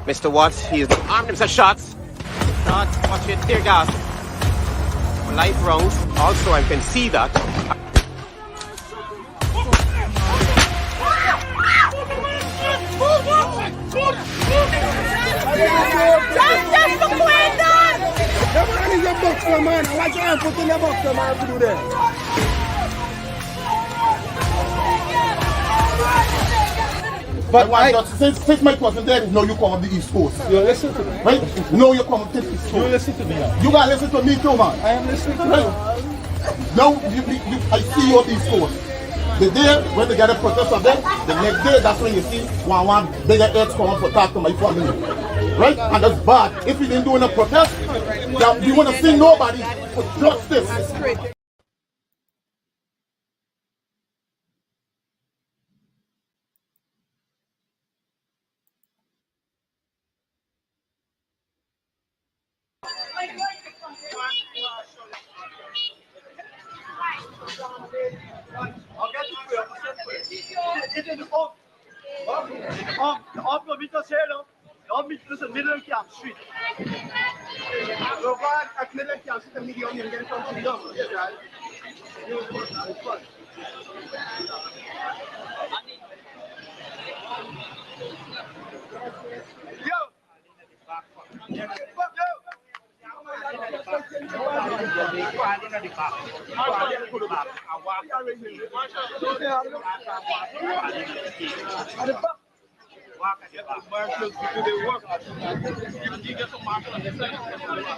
Mr. Watts, he is armed himself shots. Shots, watch it, tear gas. Live rounds. Also, I can see that. Just for Quentin! The man is a boxer, man. Watch out, put in the boxer, man, to do that. But since Mike wasn't there, no, you come on the East Coast. You listen to me. Right? No, you come to the East Coast. You listen to me now. You gotta listen to me too, man. I am listening to you. Right? Now, I see you on the East Coast. The day when they get a protest of them, the next day, that's when you see one bigger heads come up for talk to my family. Right? And that's bad. If we didn't do a protest, we want to see nobody for justice.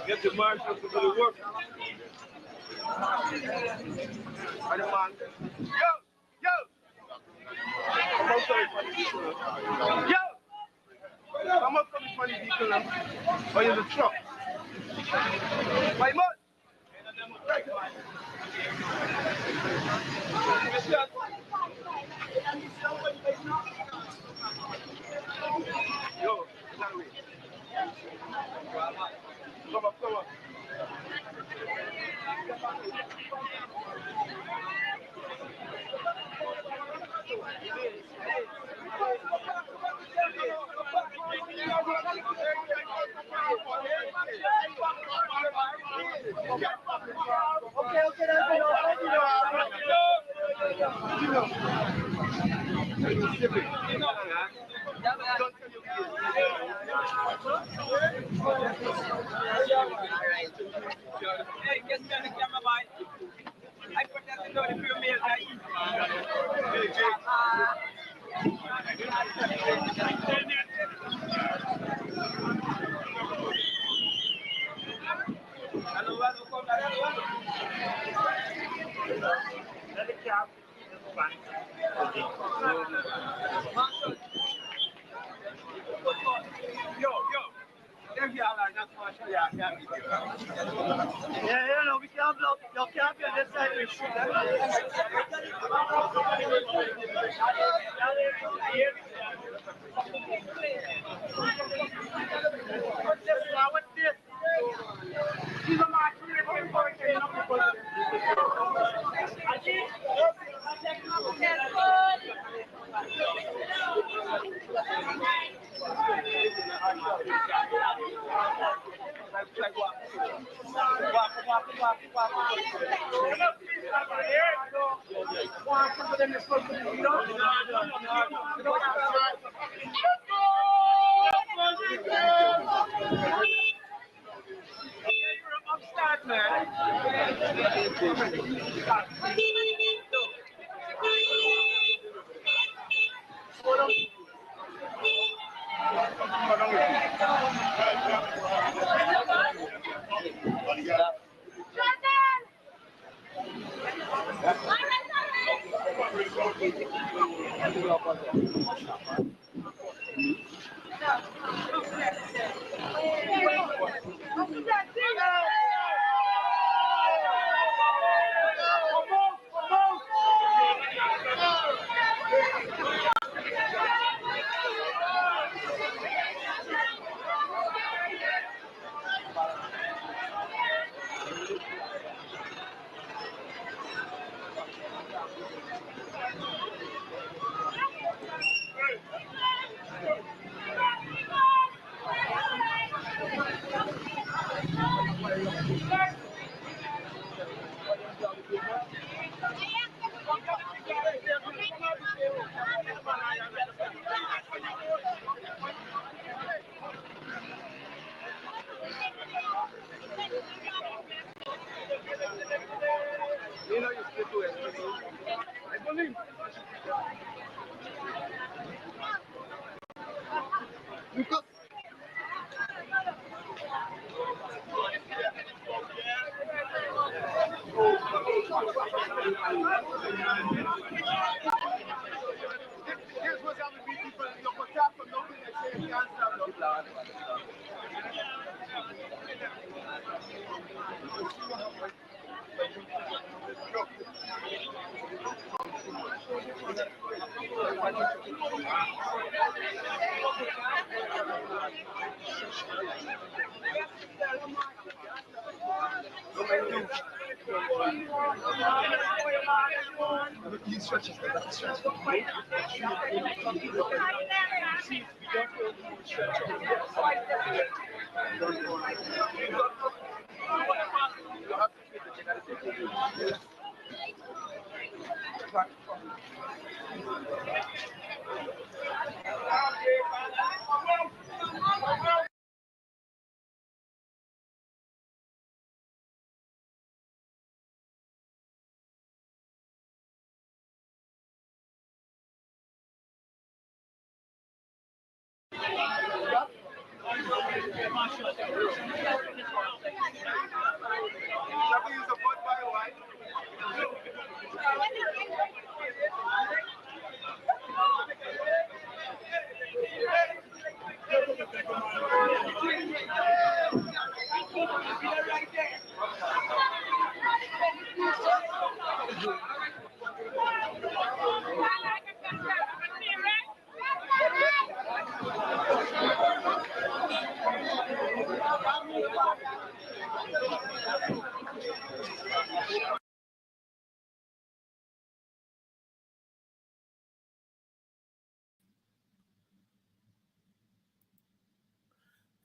Get the marshals to do the work. Yo! Come out from the funny vehicle now. Or in the truck. My man! Yo, come up. Here's what's happening, people. You put that for nothing and say you can't stop no plan.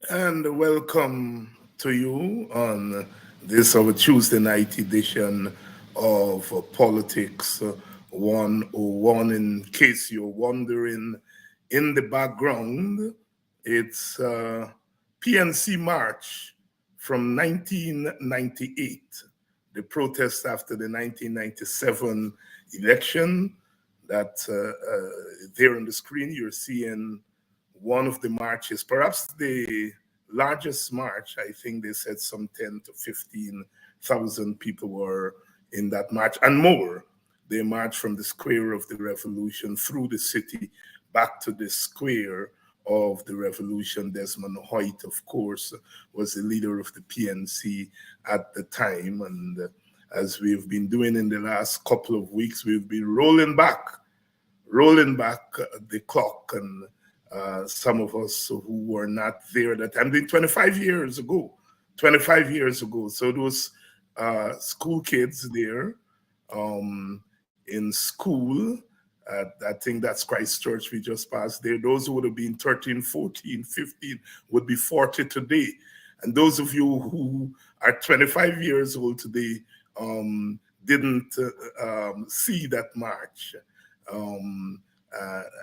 And welcome to you on this our Tuesday night edition of Politics 101. In case you're wondering, in the background, it's PNC March from 1998, the protest after the 1997 election. That there on the screen, you're seeing one of the marches, perhaps the largest march. I think they said some 10 to 15,000 people were in that march and more. They marched from the Square of the Revolution through the city back to the Square of the Revolution. Desmond Hoyt, of course, was the leader of the PNC at the time. And as we've been doing in the last couple of weeks, we've been rolling back the clock. And some of us who were not there at that time, 25 years ago. So those school kids there in school, I think that's Christchurch we just passed there. Those who would have been 13, 14, 15 would be 40 today. And those of you who are 25 years old today didn't see that march. And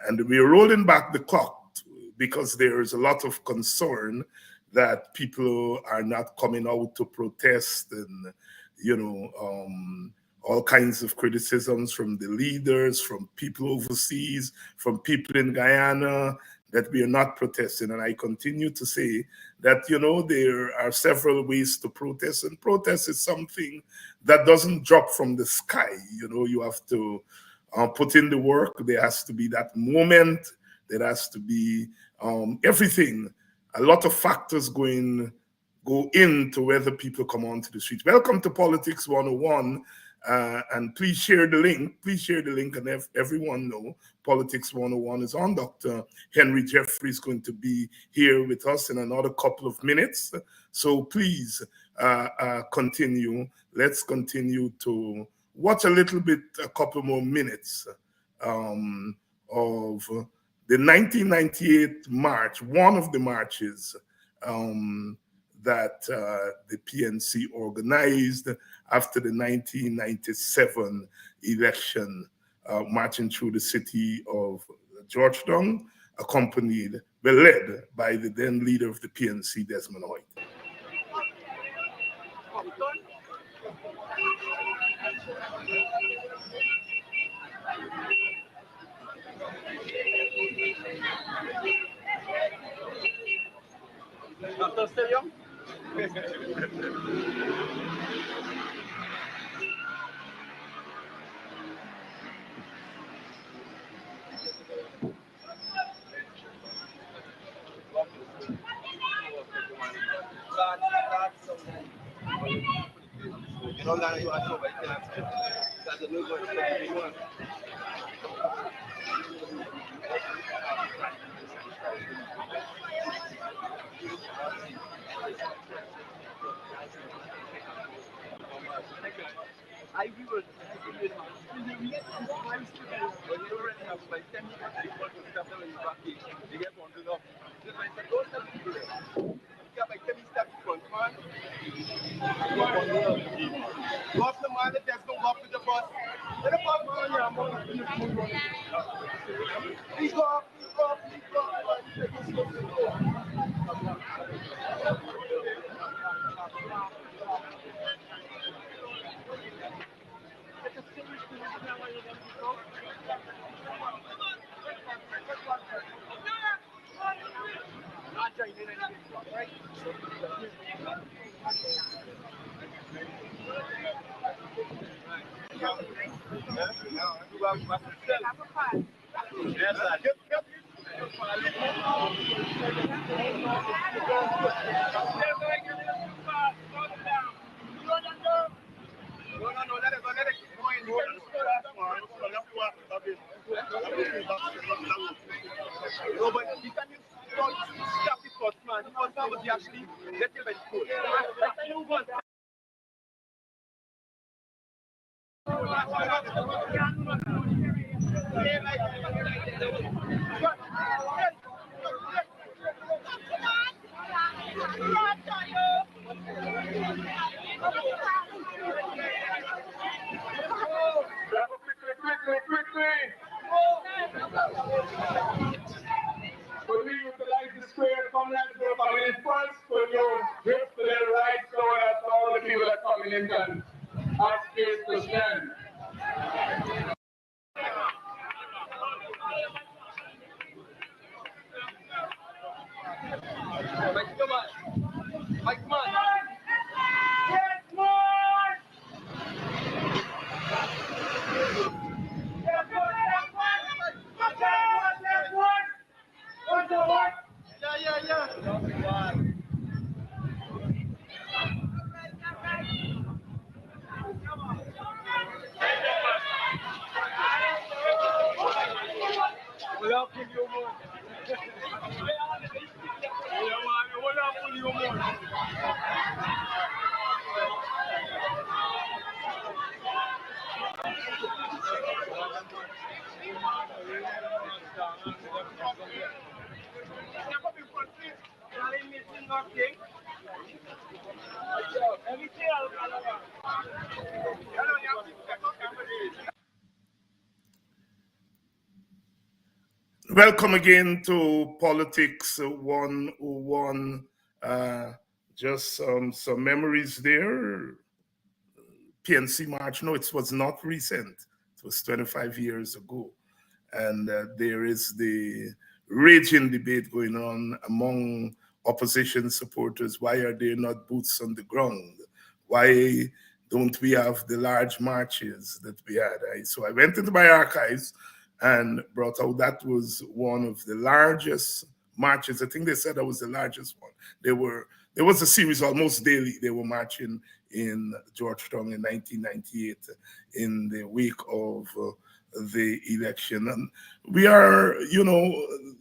we're rolling back the clock because there is a lot of concern that people are not coming out to protest, and all kinds of criticisms from the leaders, from people overseas, from people in Guyana, that we are not protesting. And I continue to say that, there are several ways to protest, and protest is something that doesn't drop from the sky. You have to put in the work. There has to be that moment. There has to be everything. A lot of factors go into whether people come onto the street. Welcome to Politics 101. And please share the link. And everyone know Politics 101 is on. Dr. Henry Jeffrey is going to be here with us in another couple of minutes. So please continue. Let's continue to watch a couple more minutes of the 1998 march, one of the marches that the PNC organized after the 1997 election, marching through the city of Georgetown, led by the then leader of the PNC, Desmond Hoyt. brother still young? You don't gotta do it, but that's a new one. I will. When you already have like 10 minutes, you want to step down in the back, you get one to go. Just like the ghost of people there. You got like 10 steps in front, man. Go off the man, the desk, don't go off with the bus. Let the bus go on your mouth. Please go off, please go off, please go off. No, but you can stop it first, man. The first one was actually let you very cool. Could we utilize the square commonality for coming in first? Could you drift to the right so that all the people that coming in can have space to stand? Mike, come on. Mike, come on. Yes, Lord! Yeah. Welcome again to Politics 101. Just some memories there. PNC March, no, it was not recent. It was 25 years ago. And there is the raging debate going on among opposition supporters. Why are there not boots on the ground? Why don't we have the large marches that we had? So I went into my archives and brought out that was one of the largest marches. I think they said that was the largest one. There was a series almost daily. They were marching in Georgetown in 1998 in the week of the election. And we are,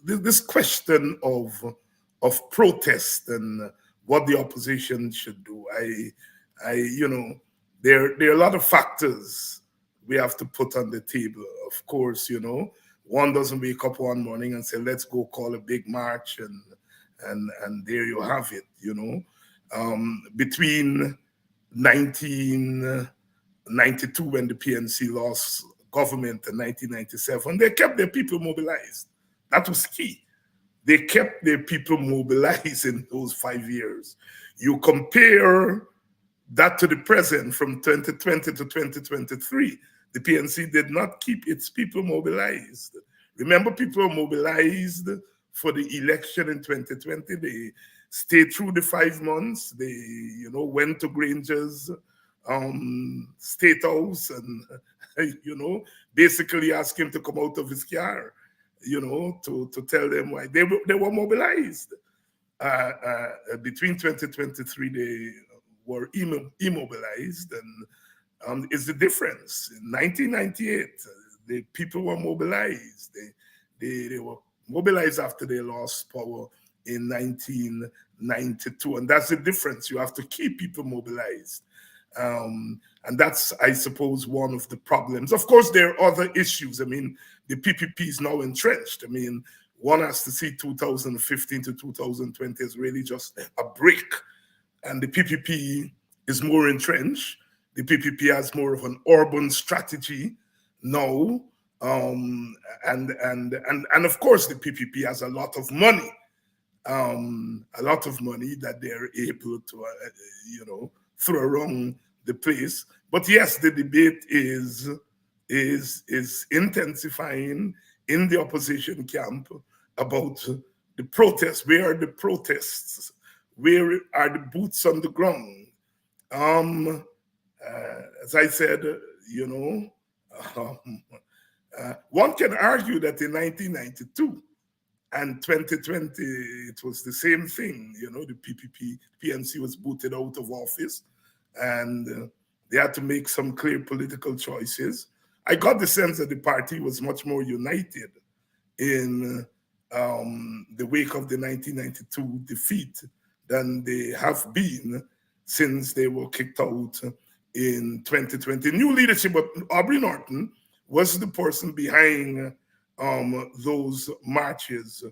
this question of protest and what the opposition should do. There are a lot of factors we have to put on the table. Of course, one doesn't wake up one morning and say, let's go call a big march and there you have it, Between 1992, when the PNC lost government in 1997, they kept their people mobilized. That was key. They kept their people mobilized in those 5 years. You compare that to the present, from 2020 to 2023, the PNC did not keep its people mobilized. Remember, people were mobilized for the election in 2020. stayed through the 5 months. They, went to Granger's State House and, basically asked him to come out of his car, to tell them why they were mobilized. Between 2023, they were immobilized, and it's the difference. In 1998, the people were mobilized. They were mobilized after they lost power in 1992, and that's the difference. You have to keep people mobilized, and that's, I suppose, one of the problems. Of course, there are other issues. I mean, the PPP is now entrenched. I mean, one has to see 2015 to 2020 as really just a break, and the PPP is more entrenched. The PPP has more of an urban strategy now, and of course the PPP has a lot of money, that they're able to, throw around the place. But yes, the debate is intensifying in the opposition camp about the protests. Where are the protests? Where are the boots on the ground? As I said, one can argue that in 1992 and 2020, it was the same thing. The PNC was booted out of office, and they had to make some clear political choices. I got the sense that the party was much more united in the wake of the 1992 defeat than they have been since they were kicked out in 2020. New leadership, but Aubrey Norton was the person behind those marches.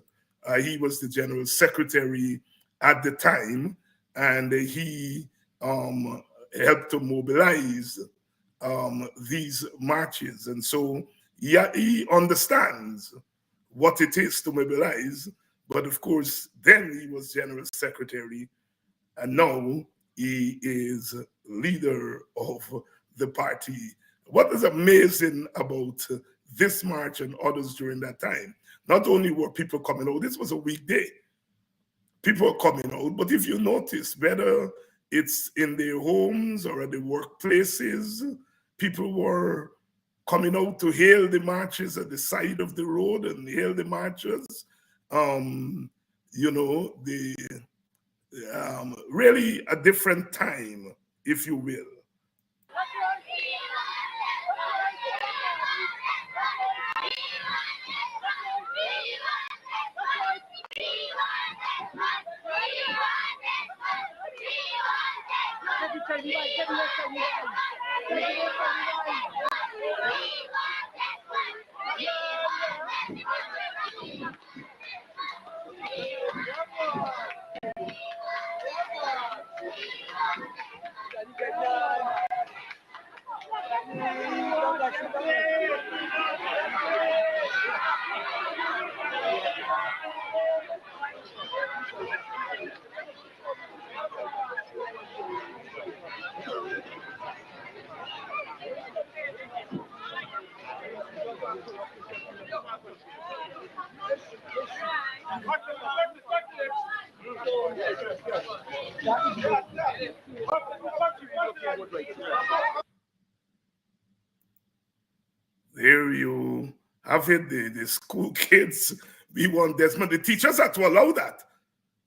He was the general secretary at the time, and he helped to mobilize these marches. And so, yeah, he understands what it is to mobilize. But of course, then he was general secretary, and now he is leader of the party. What is amazing about this march and others during that time, not only were people coming out, this was a weekday. People were coming out, but if you notice, whether it's in their homes or at the workplaces, people were coming out to hail the marches at the side of the road and hail the marchers. Really a different time, if you will. There you have it, the school kids. We want Desmond. The teachers are to allow that.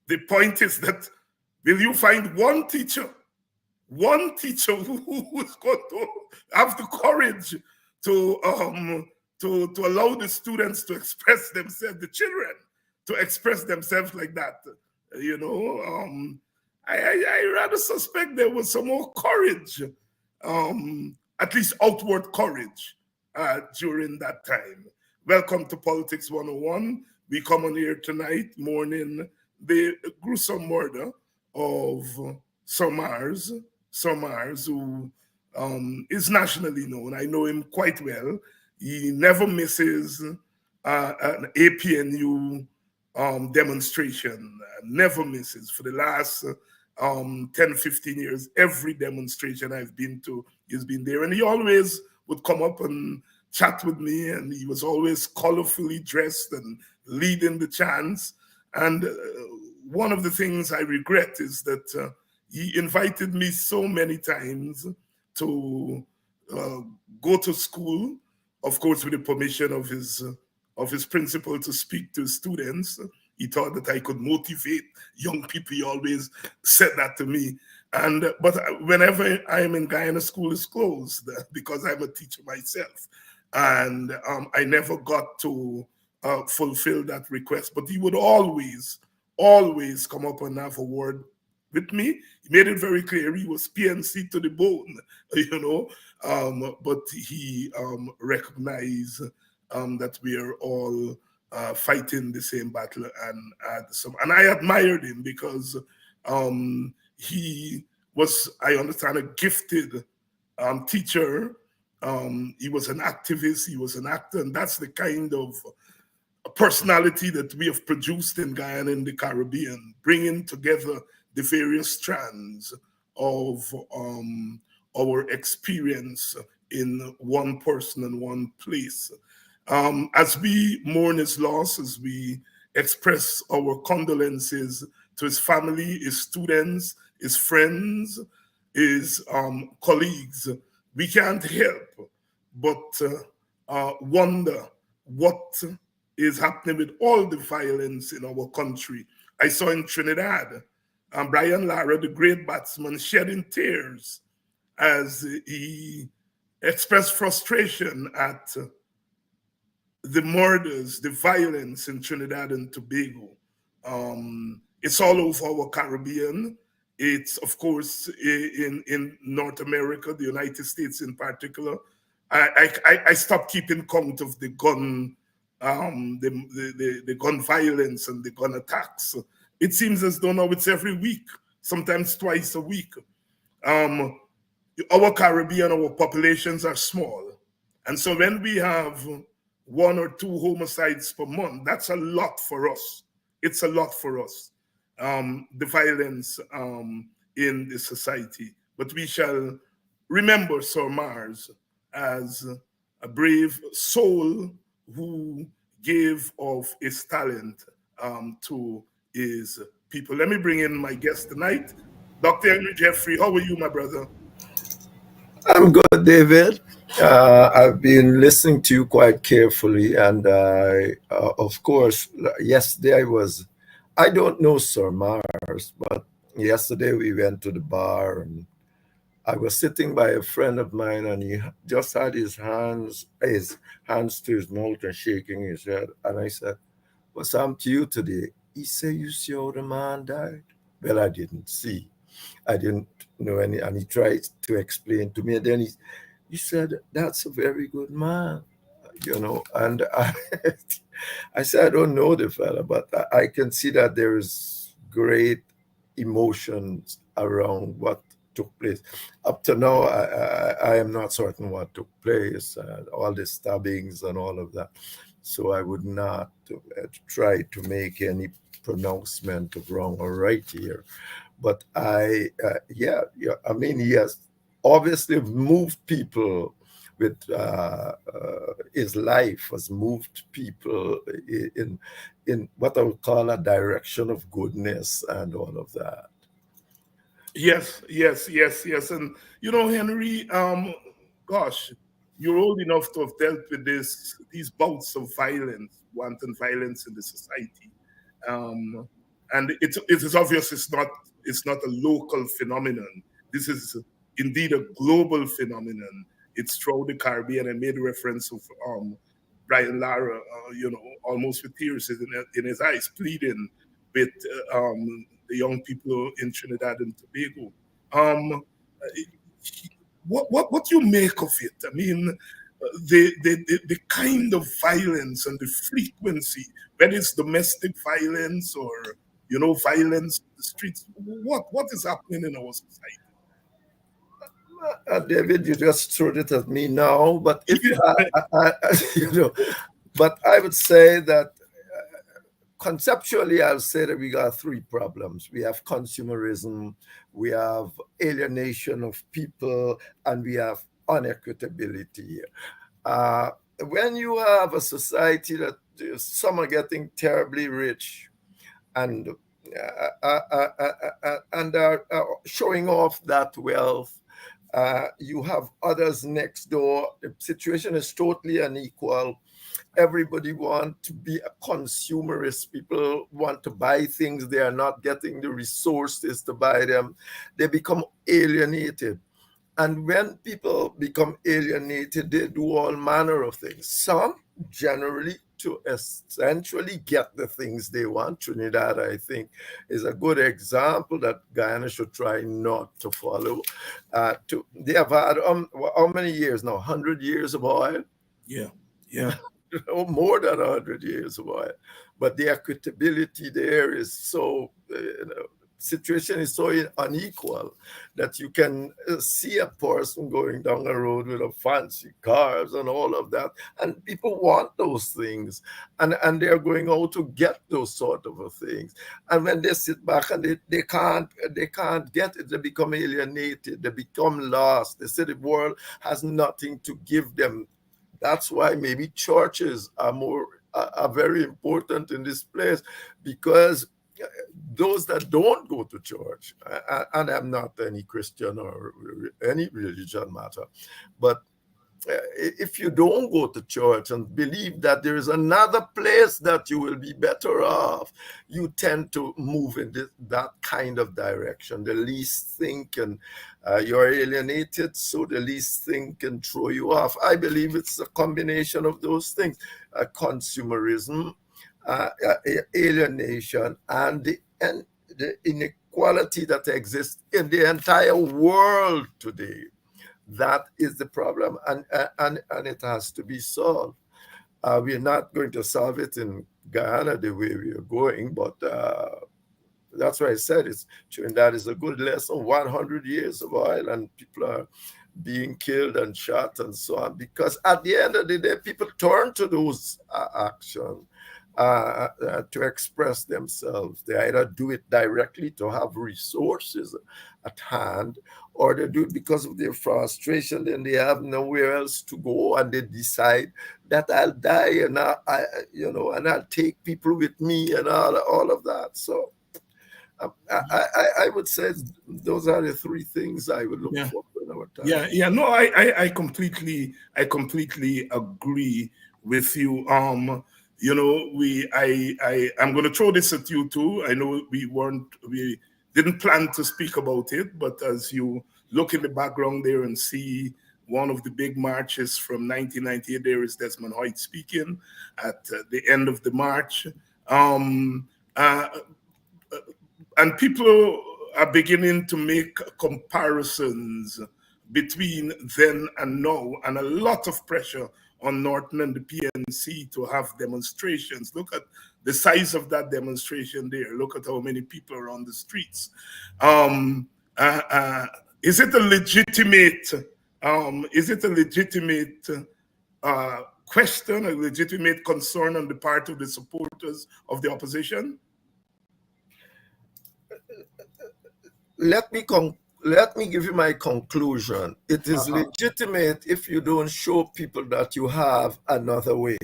The point is that, will you find one teacher who is going to have the courage to allow the students to express themselves, the children to express themselves like that? I rather suspect there was some more courage, at least outward courage, during that time. Welcome to Politics 101. We come on here tonight mourning the gruesome murder of Somars, who is nationally known. I know him quite well. He never misses an APNU demonstration, never misses. For the last 10, 15 years, every demonstration I've been to, he's been there. And he always would come up and chat with me, and he was always colorfully dressed and leading the chants. And one of the things I regret is that he invited me so many times to go to school, of course, with the permission of his principal to speak to students. He thought that I could motivate young people. He always said that to me. But whenever I am in Guyana, school is closed because I'm a teacher myself. And I never got to fulfill that request. But he would always come up and have a word with me. He made it very clear he was PNC to the bone, but he recognized that we are all fighting the same battle, and I admired him because he was, I understand, a gifted teacher. He was an activist, he was an actor, and that's the kind of personality that we have produced in Guyana and the Caribbean, bringing together the various strands of our experience in one person and one place. As we mourn his loss, as we express our condolences to his family, his students, his friends, his colleagues, we can't help but wonder what is happening with all the violence in our country. I saw in Trinidad, Brian Lara, the great batsman, shedding tears as he expressed frustration at the murders, the violence in Trinidad and Tobago. It's all over our Caribbean. It's, of course, in North America, the United States in particular. I stopped keeping count of the gun, the gun violence and the gun attacks. It seems as though now it's every week, sometimes twice a week. Our Caribbean, our populations are small. And so when we have 1 or 2 homicides per month, that's a lot for us. It's a lot for us, the violence in the society. But we shall remember Sir Mars as a brave soul who gave of his talent to his people. Let me bring in my guest tonight, Dr. Henry Jeffrey. How are you, my brother? I'm good, David. I've been listening to you quite carefully, and of course, yesterday I don't know Sir Mars, but yesterday we went to the bar, and I was sitting by a friend of mine, and he just had his hands to his mouth and shaking his head, and I said, "What's happened to you today?" He said, "You see how the man died?" Well, I didn't see. I didn't know any, and he tried to explain to me, and then he said, "That's a very good man," and I said, "I don't know the fella, but I can see that there is great emotions around what took place. Up to now, I am not certain what took place, all the stabbings and all of that, so I would not try to make any pronouncement of wrong or right here. But I mean, he has obviously moved people with his life, has moved people in what I would call a direction of goodness and all of that. Yes. And Henry, gosh, you're old enough to have dealt with these bouts of violence, wanton violence in the society. And it is obvious it's not a local phenomenon. This is indeed a global phenomenon. It's throughout the Caribbean. I made reference of Brian Lara, almost with tears in his eyes, pleading with the young people in Trinidad and Tobago. What do you make of it? I mean, the kind of violence and the frequency, whether it's domestic violence or violence in the streets. What is happening in our society? David, you just threw it at me now, but if but I would say that conceptually, I'll say that we got 3 problems. We have consumerism, we have alienation of people, and we have unequitability. When you have a society that some are getting terribly rich and and are showing off that wealth. You have others next door. The situation is totally unequal. Everybody want to be a consumerist. People want to buy things. They are not getting the resources to buy them. They become alienated. And when people become alienated, they do all manner of things. Some generally to essentially get the things they want. Trinidad, I think, is a good example that Guyana should try not to follow. They have had how many years now? 100 years of oil? Yeah, yeah. Oh, more than 100 years of oil. But the equitability there is so, situation is so unequal that you can see a person going down the road with a fancy cars and all of that, and people want those things, and they're going out to get those sort of things. And when they sit back and they can't get it, they become alienated, they become lost. They say the world has nothing to give them. That's why maybe churches are very important in this place, because those that don't go to church, and I'm not any Christian or any religion matter, but if you don't go to church and believe that there is another place that you will be better off, you tend to move in that kind of direction. The least thing can, you're alienated, so the least thing can throw you off. I believe it's a combination of those things, consumerism, alienation, and the inequality that exists in the entire world today. That is the problem, and it has to be solved. We're not going to solve it in Guyana the way we are going, but that's why I said Trinidad is a good lesson. 100 years of oil, and people are being killed and shot and so on, because at the end of the day, people turn to those actions to express themselves. They either do it directly to have resources at hand, or they do it because of their frustration, and they have nowhere else to go, and they decide that I'll die, and and I'll take people with me, and all of that. So I would say those are the three things I would look for in our time. Yeah. No, I completely agree with you. I'm going to throw this at you too. I know we didn't plan to speak about it, but as you look in the background there and see one of the big marches from 1998, there is Desmond Hoyt speaking at the end of the march. And people are beginning to make comparisons between then and now, and a lot of pressure on Norton and the PNC to have demonstrations. Look at the size of that demonstration there. Look at how many people are on the streets. Is it a legitimate question, a legitimate concern on the part of the supporters of the opposition? Let me give you my conclusion. It is legitimate if you don't show people that you have another way.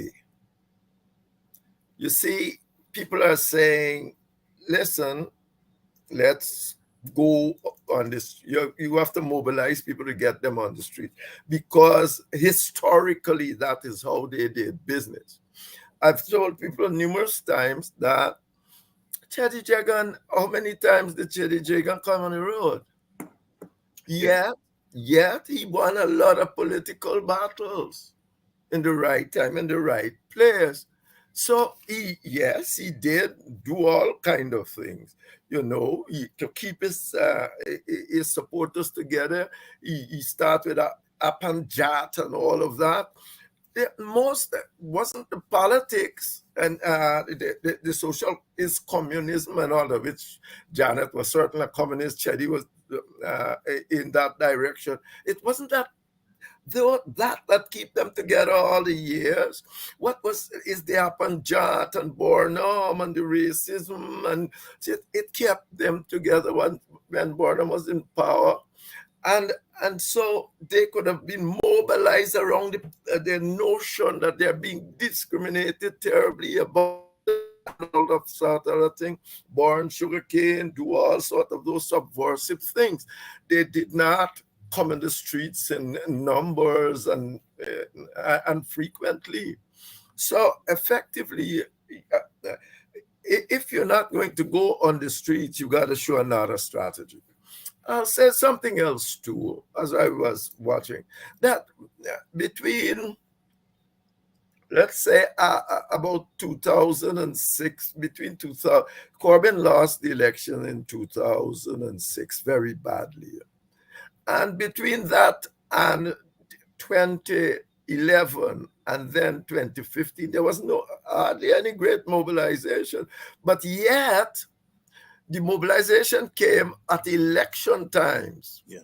You see, people are saying, listen, let's go on this. You have to mobilize people to get them on the street, because historically that is how they did business. I've told people numerous times that Cheddy Jagan, how many times did Cheddy Jagan come on the road? Yet he won a lot of political battles in the right time, in the right place. So he did do all kind of things, to keep his supporters together. He started with Apanjat and all of that. Most wasn't the politics and the social is communism and all of which Janet was certainly a communist. Cheddy was in that direction. It wasn't that keep them together all the years. What is the Apanjat and Bornum and the racism, and it kept them together when Bornum was in power. And so they could have been mobilized around the notion that they're being discriminated terribly about and all of sort of other thing, burn sugarcane, do all sort of those subversive things. They did not come in the streets in numbers and frequently. So effectively, if you're not going to go on the streets, you got to show another strategy. I'll say something else too, as I was watching, that between, let's say, about 2006, between 2000, Corbyn lost the election in 2006 very badly. And between that and 2011 and then 2015, there was hardly any great mobilization. But yet, the mobilization came at election times. Yeah.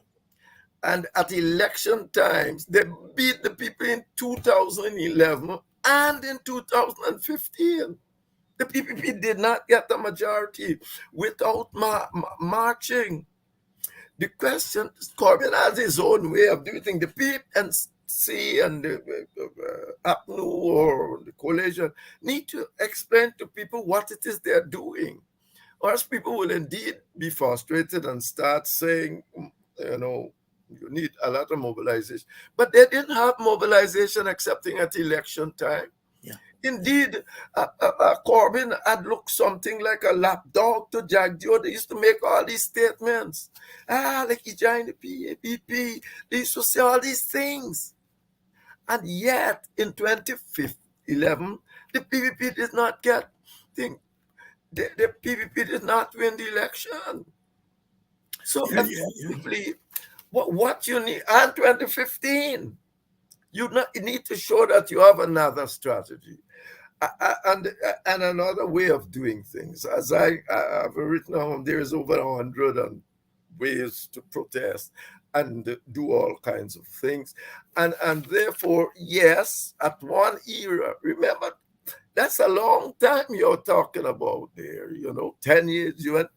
And at election times, they beat the people in 2011 and in 2015. The PPP did not get the majority without marching. The question is, Corbyn has his own way of doing things. The PNC and the APNU or the coalition need to explain to people what it is they're doing. Or else people will indeed be frustrated and start saying, you need a lot of mobilization. But they didn't have mobilization excepting at election time. Yeah. Indeed, Corbyn had looked something like a lapdog to Jagdeo. They used to make all these statements. Like he joined the PAPP. They used to say all these things. And yet, in 2011, the PPP did not get things. The PPP did not win the election. So effectively, what you need, and 2015, you need to show that you have another strategy and another way of doing things. As I have written on, there is over 100 ways to protest and do all kinds of things. And therefore, yes, at one era, remember, that's a long time you're talking about there, 10 years, you were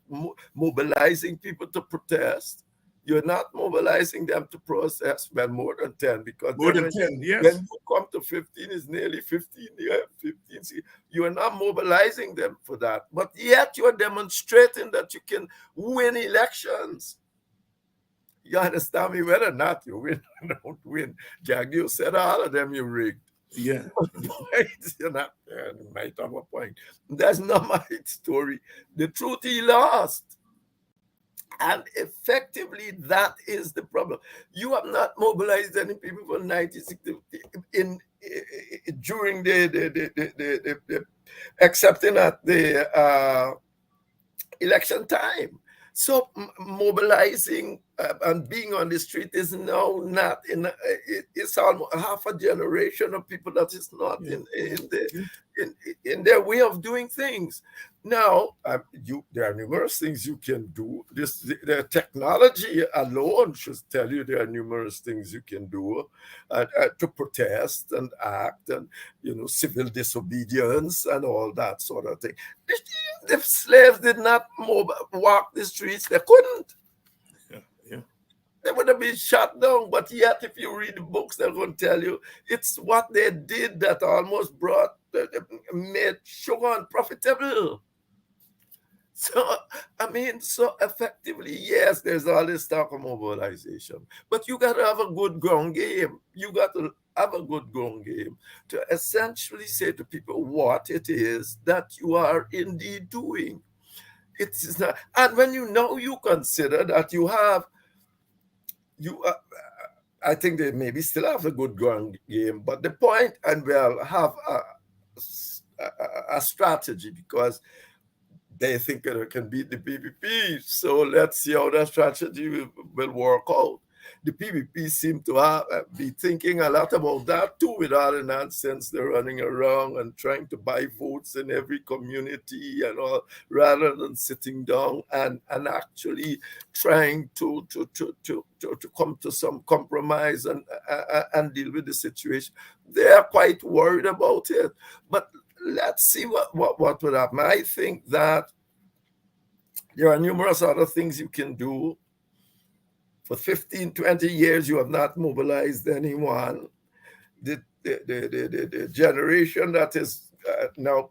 mobilizing people to protest. You're not mobilizing them to protest, well, more than 10, because more than 10, yes. When you come to 15, it's nearly 15, yeah, 15. See, you are not mobilizing them for that, but yet you're demonstrating that you can win elections. You understand me? Whether or not you win or don't win, Jagdeo said all of them you rigged. Yeah. You might have a point. That's not my story. The truth, he lost. And effectively, that is the problem. You have not mobilized any people for 1960 during the excepting at the election time. So mobilizing and being on the street is now not in. It's almost half a generation of people that is not in their way of doing things. Now, there are numerous things you can do. The technology alone should tell you there are numerous things you can do to protest and act, and civil disobedience and all that sort of thing. The slaves did not walk the streets; they couldn't. Yeah. They would have been shut down. But yet, if you read the books, they're going to tell you it's what they did that almost made sugar unprofitable. So, so effectively, yes, there's all this talk of mobilization, but you got to have a good ground game. You got to have a good ground game to essentially say to people what it is that you are indeed doing. It is not, and when you consider that I think they maybe still have a good ground game, but the point, and we'll have a strategy because they think it can beat the PPP. So let's see how that strategy will work out. The PPP seem to be thinking a lot about that too, with all the nonsense they're running around and trying to buy votes in every community and all, rather than sitting down and actually trying to come to some compromise and deal with the situation. They are quite worried about it. But let's see what would happen. I think that there are numerous other things you can do. For 15, 20 years, you have not mobilized anyone. The generation that is now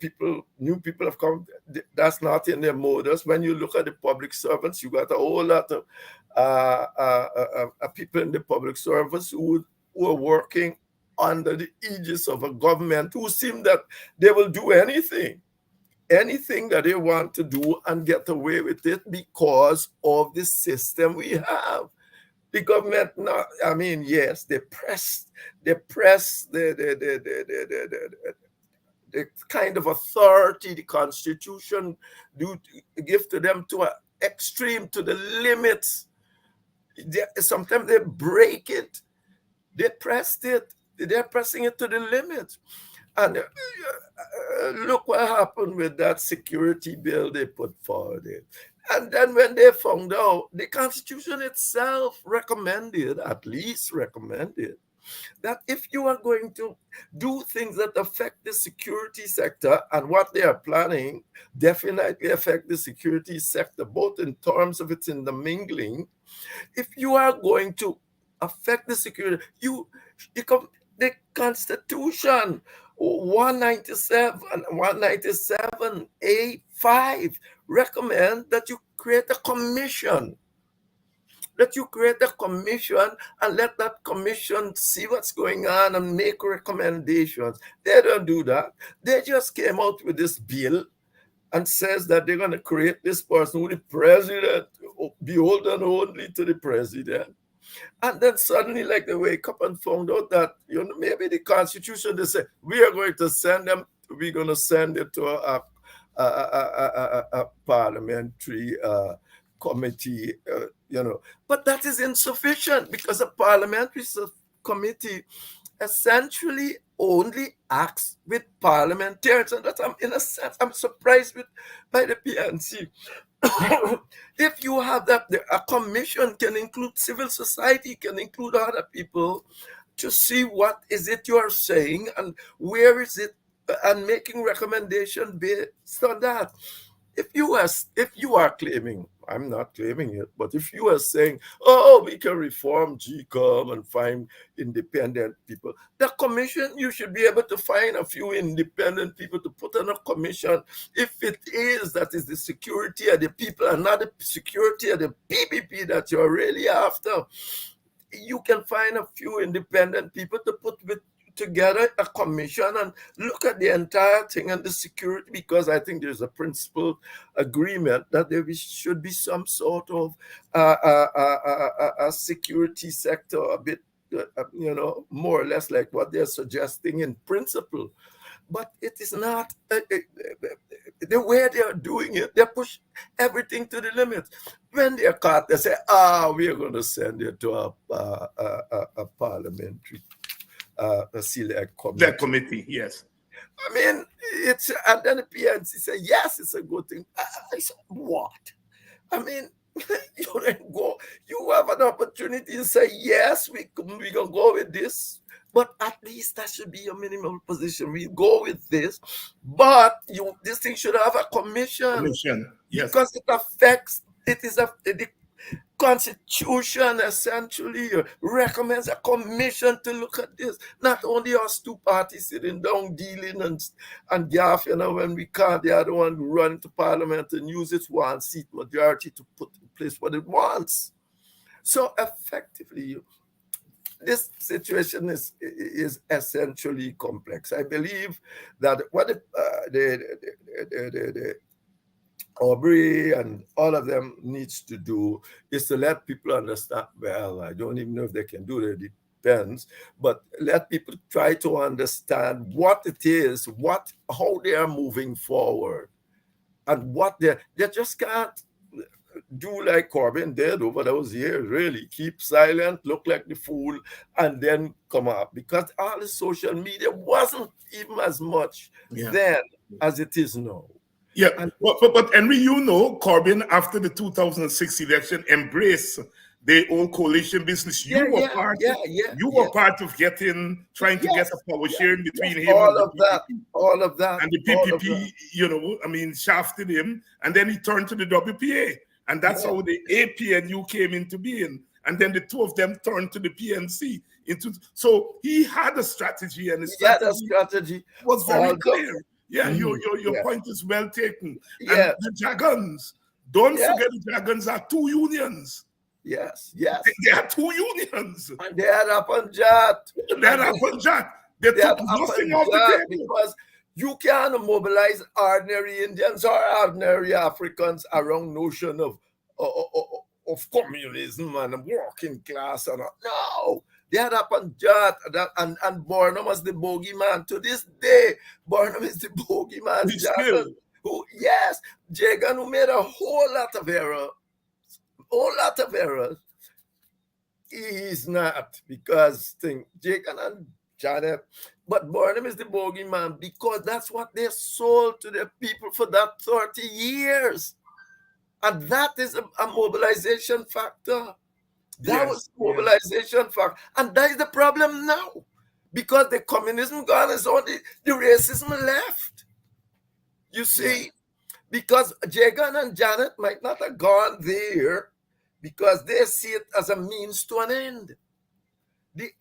new people have come. That's not in their modus. When you look at the public servants, you got a whole lot of people in the public service who are working under the aegis of a government who seem that they will do anything that they want to do and get away with it because of the system we have. The government, I mean, yes, they press the kind of authority the Constitution do give to them to an extreme, to the limits. Sometimes they break it. They pressed it. They're pressing it to the limit. And look what happened with that security bill they put forward. And then when they found out, the Constitution itself at least recommended, that if you are going to do things that affect the security sector, and what they are planning definitely affect the security sector, both in terms of its intermingling, if you are going to affect the security, the Constitution 197A5 recommend that you create a commission. And let that commission see what's going on and make recommendations. They don't do that. They just came out with this bill and says that they're going to create this person who the president, beholden only to the president. And then suddenly, like, they wake up and found out that, maybe the Constitution, they say, we're going to send it to a parliamentary committee, But that is insufficient, because a parliamentary committee essentially only acts with parliamentarians. And that, in a sense, I'm surprised by the PNC. If you have that, a commission can include civil society, can include other people, to see what is it you are saying and where is it, and making recommendation based on that. If you are claiming, I'm not claiming it, but if you are saying, we can reform GCOM and find independent people, the commission, you should be able to find a few independent people to put on a commission. If it is that is the security of the people and not the security of the PPP that you're really after, you can find a few independent people to put together a commission and look at the entire thing and the security, because I think there's a principled agreement that there should be some sort of a security sector, a bit, more or less like what they're suggesting in principle. But it is not the way they are doing it. They push everything to the limit. When they're caught, they say, we're going to send it to a parliamentary select committee. That committee, yes. I mean, and then the PNC say, yes, it's a good thing. I said, what? I mean, you then go, you have an opportunity to say, yes, we can go with this, but at least that should be your minimum position. We go with this, but this thing should have a commission. Yes. Because it affects, the Constitution essentially recommends a commission to look at this. Not only us two parties sitting down dealing and gaff, when we can't, the other one run to parliament and use its one seat majority to put in place what it wants. So effectively, this situation is essentially complex. I believe that what the Aubrey and all of them needs to do is to let people understand, well, I don't even know if they can do it, it depends, but let people try to understand what it is, how they are moving forward, and what they just can't do like Corbyn did over those years, really. Keep silent, look like the fool, and then come up. Because all the social media wasn't even as much then as it is now. Yeah, but Henry, Corbyn, after the 2006 election, embraced the old coalition business. You were part of trying to get a power sharing between him all and of that. And the PPP, shafted him, and then he turned to the WPA. And that's how the APNU came into being. And then the two of them turned to the PNC. So he had a strategy, and his strategy was very clear. Yeah, your point is well taken. And Yeah. the Dragons, don't Yeah. forget the Dragons are two unions. Yes. They are two unions. And they had up on Jat. They had up on Jat. They They had took up nothing on off the Jat table. because you can't mobilize ordinary Indians or ordinary Africans around notion of communism and working class. And no, they had up on Jat, and Burnham was the bogeyman. To this day, Burnham is the bogeyman. Yes, Jagan, who made a whole lot of errors. He is not, because Jagan and Janet, but Burnham is the bogeyman because that's what they sold to the people for that 30 years. And that is a mobilization factor. That was mobilization factor. And that is the problem now. Because the communism gone, is only the racism left. You see, because Jagan and Janet might not have gone there because they see it as a means to an end.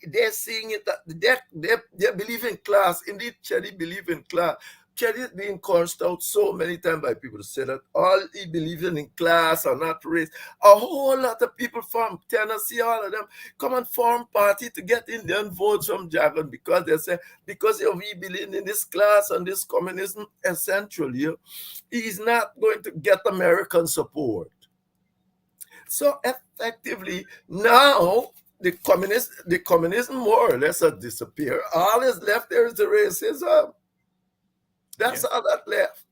They're seeing it that they believe in class. Indeed, Chetty believe in class. Chetty is being cursed out so many times by people to say that all he believes in class or not race. A whole lot of people from Tennessee, all of them, come and form party to get Indian votes from Jagan because they say, because if we believe in this class and this communism, essentially, he's not going to get American support. So effectively, now the communism more or less has disappeared. All is left there is the racism. That's all that left.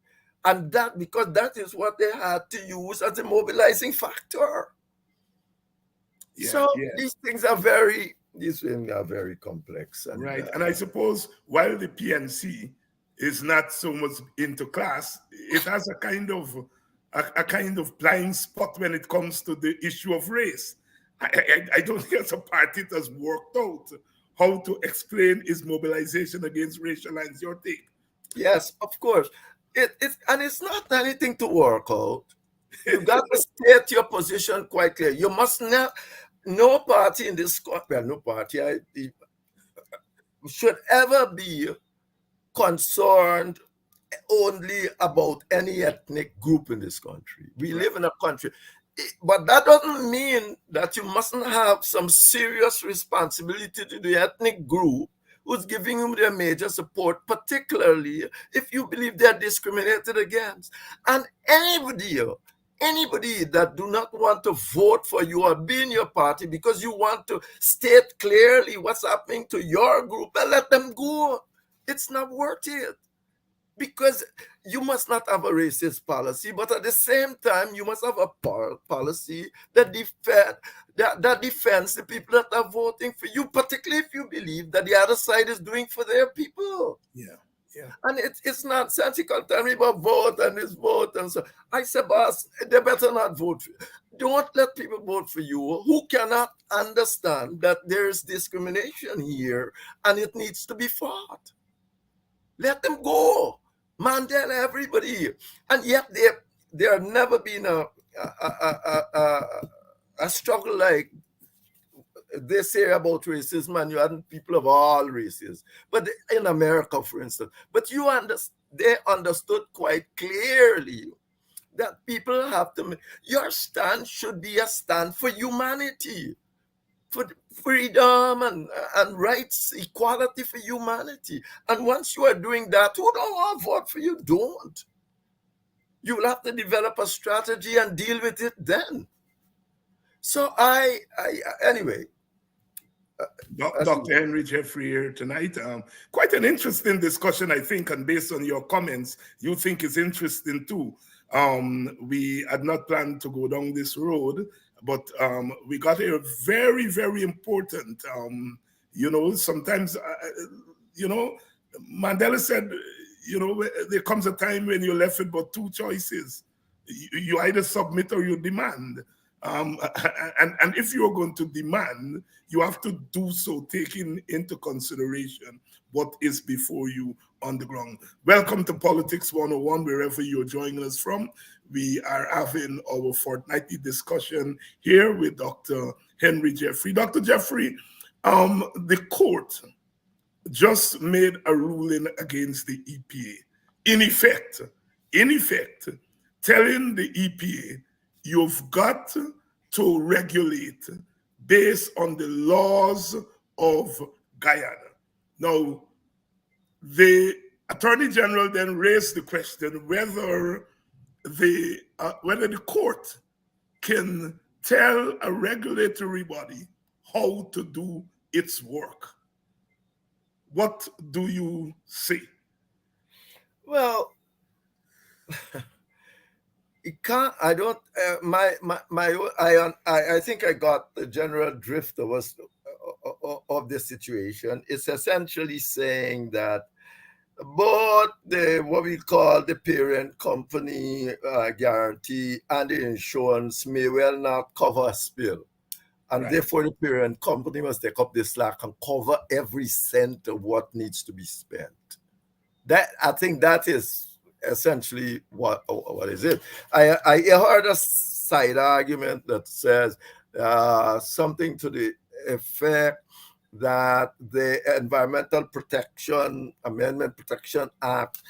And that, because that is what they had to use as a mobilizing factor. These things are very complex. And, right. And I suppose while the PNC is not so much into class, it has a kind of blind spot when it comes to the issue of race. I don't think as a party it has worked out how to explain its mobilization against racial lines. Your take? Yes, of course. It's not anything to work out. You got to state your position quite clear. You must not. No party in this country, no party should ever be concerned only about any ethnic group in this country. We live in a country. But that doesn't mean that you mustn't have some serious responsibility to the ethnic group who's giving them their major support, particularly if you believe they're discriminated against. And anybody that do not want to vote for you or be in your party because you want to state clearly what's happening to your group, let them go. It's not worth it. Because you must not have a racist policy, but at the same time, you must have a policy that defends the people that are voting for you, particularly if you believe that the other side is doing for their people. Yeah. And it's nonsensical. Tell me about vote and this vote and so. I said, boss, they better not vote for you. Don't let people vote for you who cannot understand that there is discrimination here and it needs to be fought. Let them go. Mandela, everybody. And yet there have never been a struggle like they say about racism, and you had people of all races. But in America, for instance, but they understood quite clearly that people have to, your stand should be a stand for humanity, for freedom and rights, equality for humanity. And once you are doing that, who don't want to vote for you? Don't. You will have to develop a strategy and deal with it then. So anyway. Dr. Henry Jeffrey here tonight. Quite an interesting discussion, I think, and based on your comments, you think it's interesting too. We had not planned to go down this road, but we got here very, very important. Sometimes, Mandela said, there comes a time when you're left with but two choices. You either submit or you demand. And if you're going to demand, you have to do so taking into consideration what is before you on the ground. Welcome to Politics 101, wherever you're joining us from. We are having our fortnightly discussion here with Dr. Henry Jeffrey. Dr. Jeffrey, the court just made a ruling against the EPA. in effect, telling the EPA, you've got to regulate based on the laws of Guyana. Now, the Attorney General then raised the question whether the court can tell a regulatory body how to do its work. What do you say? Well, it can't. I don't. I think I got the general drift of the situation. It's essentially saying that both what we call the parent company guarantee and the insurance may well not cover a spill. And therefore, the parent company must take up the slack and cover every cent of what needs to be spent. I think that is essentially what is it. I heard a side argument that says something to the effect that the Environmental Protection Amendment Protection Act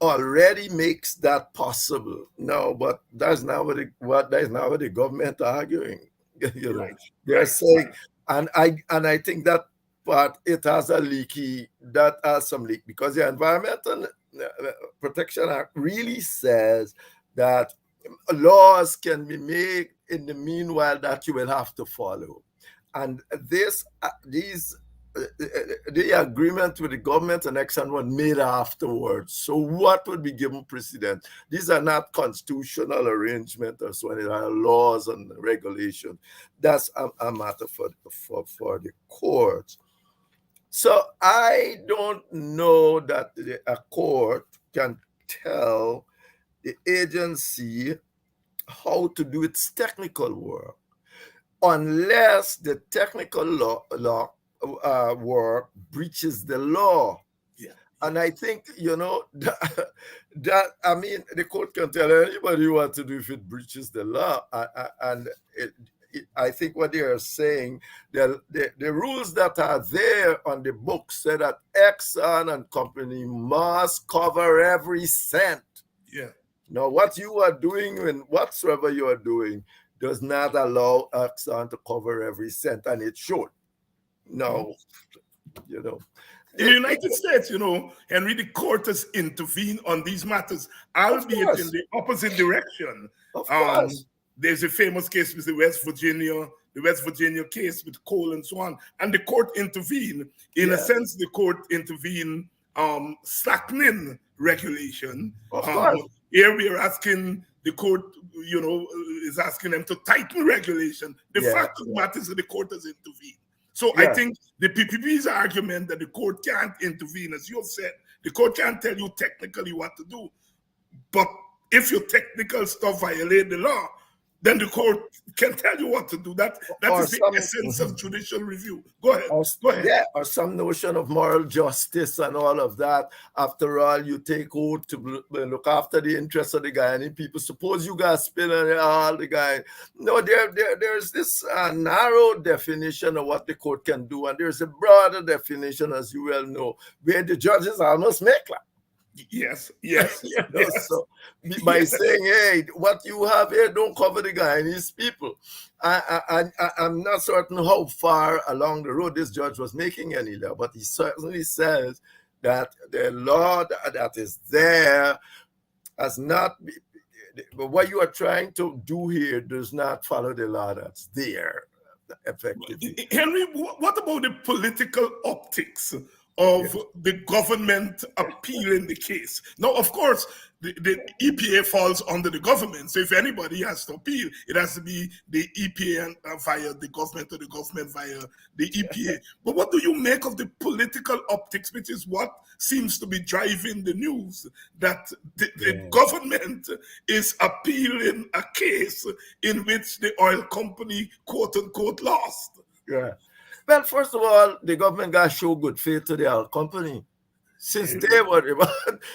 already makes that possible. No, but that's not what the government arguing. They're saying, and I think that part it has some leak because the Environmental Protection Act really says that laws can be made in the meanwhile that you will have to follow. And the agreement with the government and Exxon was made afterwards. So what would be given precedence? These are not constitutional arrangements or so. They are laws and regulations. That's a matter for the courts. So I don't know that a court can tell the agency how to do its technical work unless the technical work breaches the law. Yeah. And I think, that I mean, the court can tell anybody what to do if it breaches the law. I think what they are saying, the rules that are there on the book say that Exxon and company must cover every cent. Yeah. Now, what you are doing and whatsoever you are doing does not allow Exxon to cover every cent, and it should. No, In the United States, Henry, the court has intervened on these matters, albeit in the opposite direction. Of course. There's a famous case with the West Virginia case with coal and so on. And the court intervened. In a sense, the court intervened slackening regulation. Of course. Here we are asking the court, is asking them to tighten regulation. The fact of the matter is that the court has intervened. So I think the PPP's argument that the court can't intervene, as you've said, the court can't tell you technically what to do. But if your technical stuff violate the law, then the court can tell you what to do. That is the essence of judicial review. Go ahead. Yeah, or some notion of moral justice and all of that. After all, you take oath to look after the interests of the Guyanese people. Suppose you got spilling all the guy. No, there's this narrow definition of what the court can do, and there's a broader definition, as you well know, where the judges almost make like. Yes. So by saying, hey, what you have here don't cover the Guyanese people. I'm not certain how far along the road this judge was making any law, but he certainly says that the law that is there has not been, but what you are trying to do here does not follow the law that's there effectively. Henry, what about the political optics of the government appealing the case? Now, of course, the EPA falls under the government. So if anybody has to appeal, it has to be the EPA via the government or the government via the EPA. But what do you make of the political optics, which is what seems to be driving the news, that the government is appealing a case in which the oil company, quote unquote, lost? Yeah. Well, first of all, the government got to show good faith to the oil company since they were,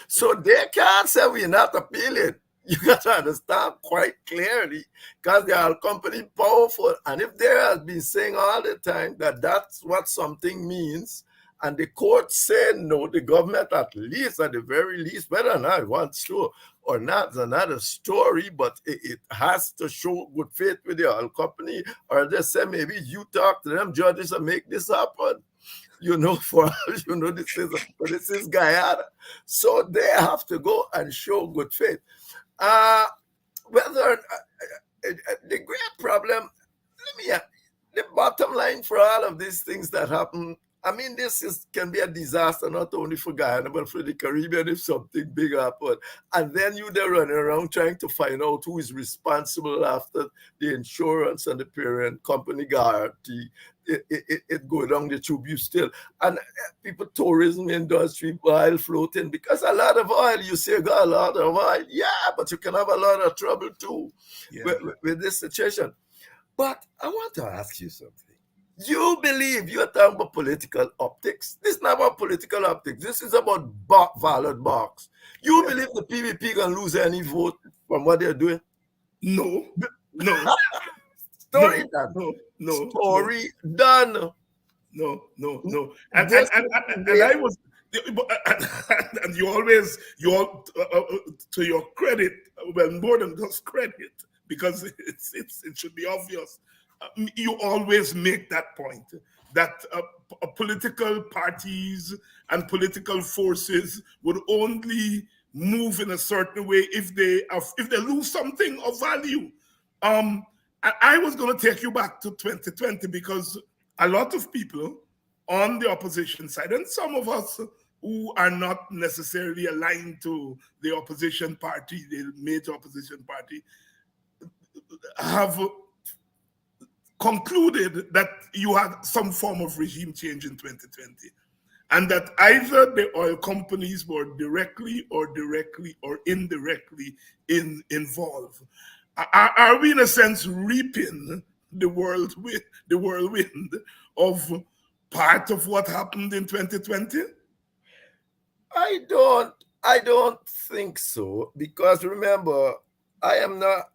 so they can't say we're not appealing. You got to understand quite clearly, because the oil company powerful, and if they have been saying all the time that that's what something means, and the court said no, the government at least, at the very least, whether or not it wants to or not is another story, but it has to show good faith with the oil company, or they say maybe you talk to them judges and make this happen. For this is Guyana. So they have to go and show good faith. Whether the great problem, the bottom line for all of these things that happen, I mean, can be a disaster not only for Guyana, but for the Caribbean if something big happens. And then they're running around trying to find out who is responsible after the insurance and the parent company guarantee. It go down the tube, you still. And people, tourism industry, oil floating, because a lot of oil, you say, got a lot of oil. Yeah, but you can have a lot of trouble too with this situation. But I want to ask you something. You believe you're talking about political optics? This is not about political optics. This is about ballot box. You believe the PVP can lose any vote from what they're doing? No. Story done. No. Story done. No. And I was, and you to your credit, well, more than just credit, because it should be obvious. You always make that point that political parties and political forces would only move in a certain way if they lose something of value. I was going to take you back to 2020 because a lot of people on the opposition side, and some of us who are not necessarily aligned to the opposition party, the major opposition party, have concluded that you had some form of regime change in 2020, and that either the oil companies were directly or indirectly involved. Are we in a sense reaping the whirlwind of part of what happened in 2020? I don't think so, because remember, I am not.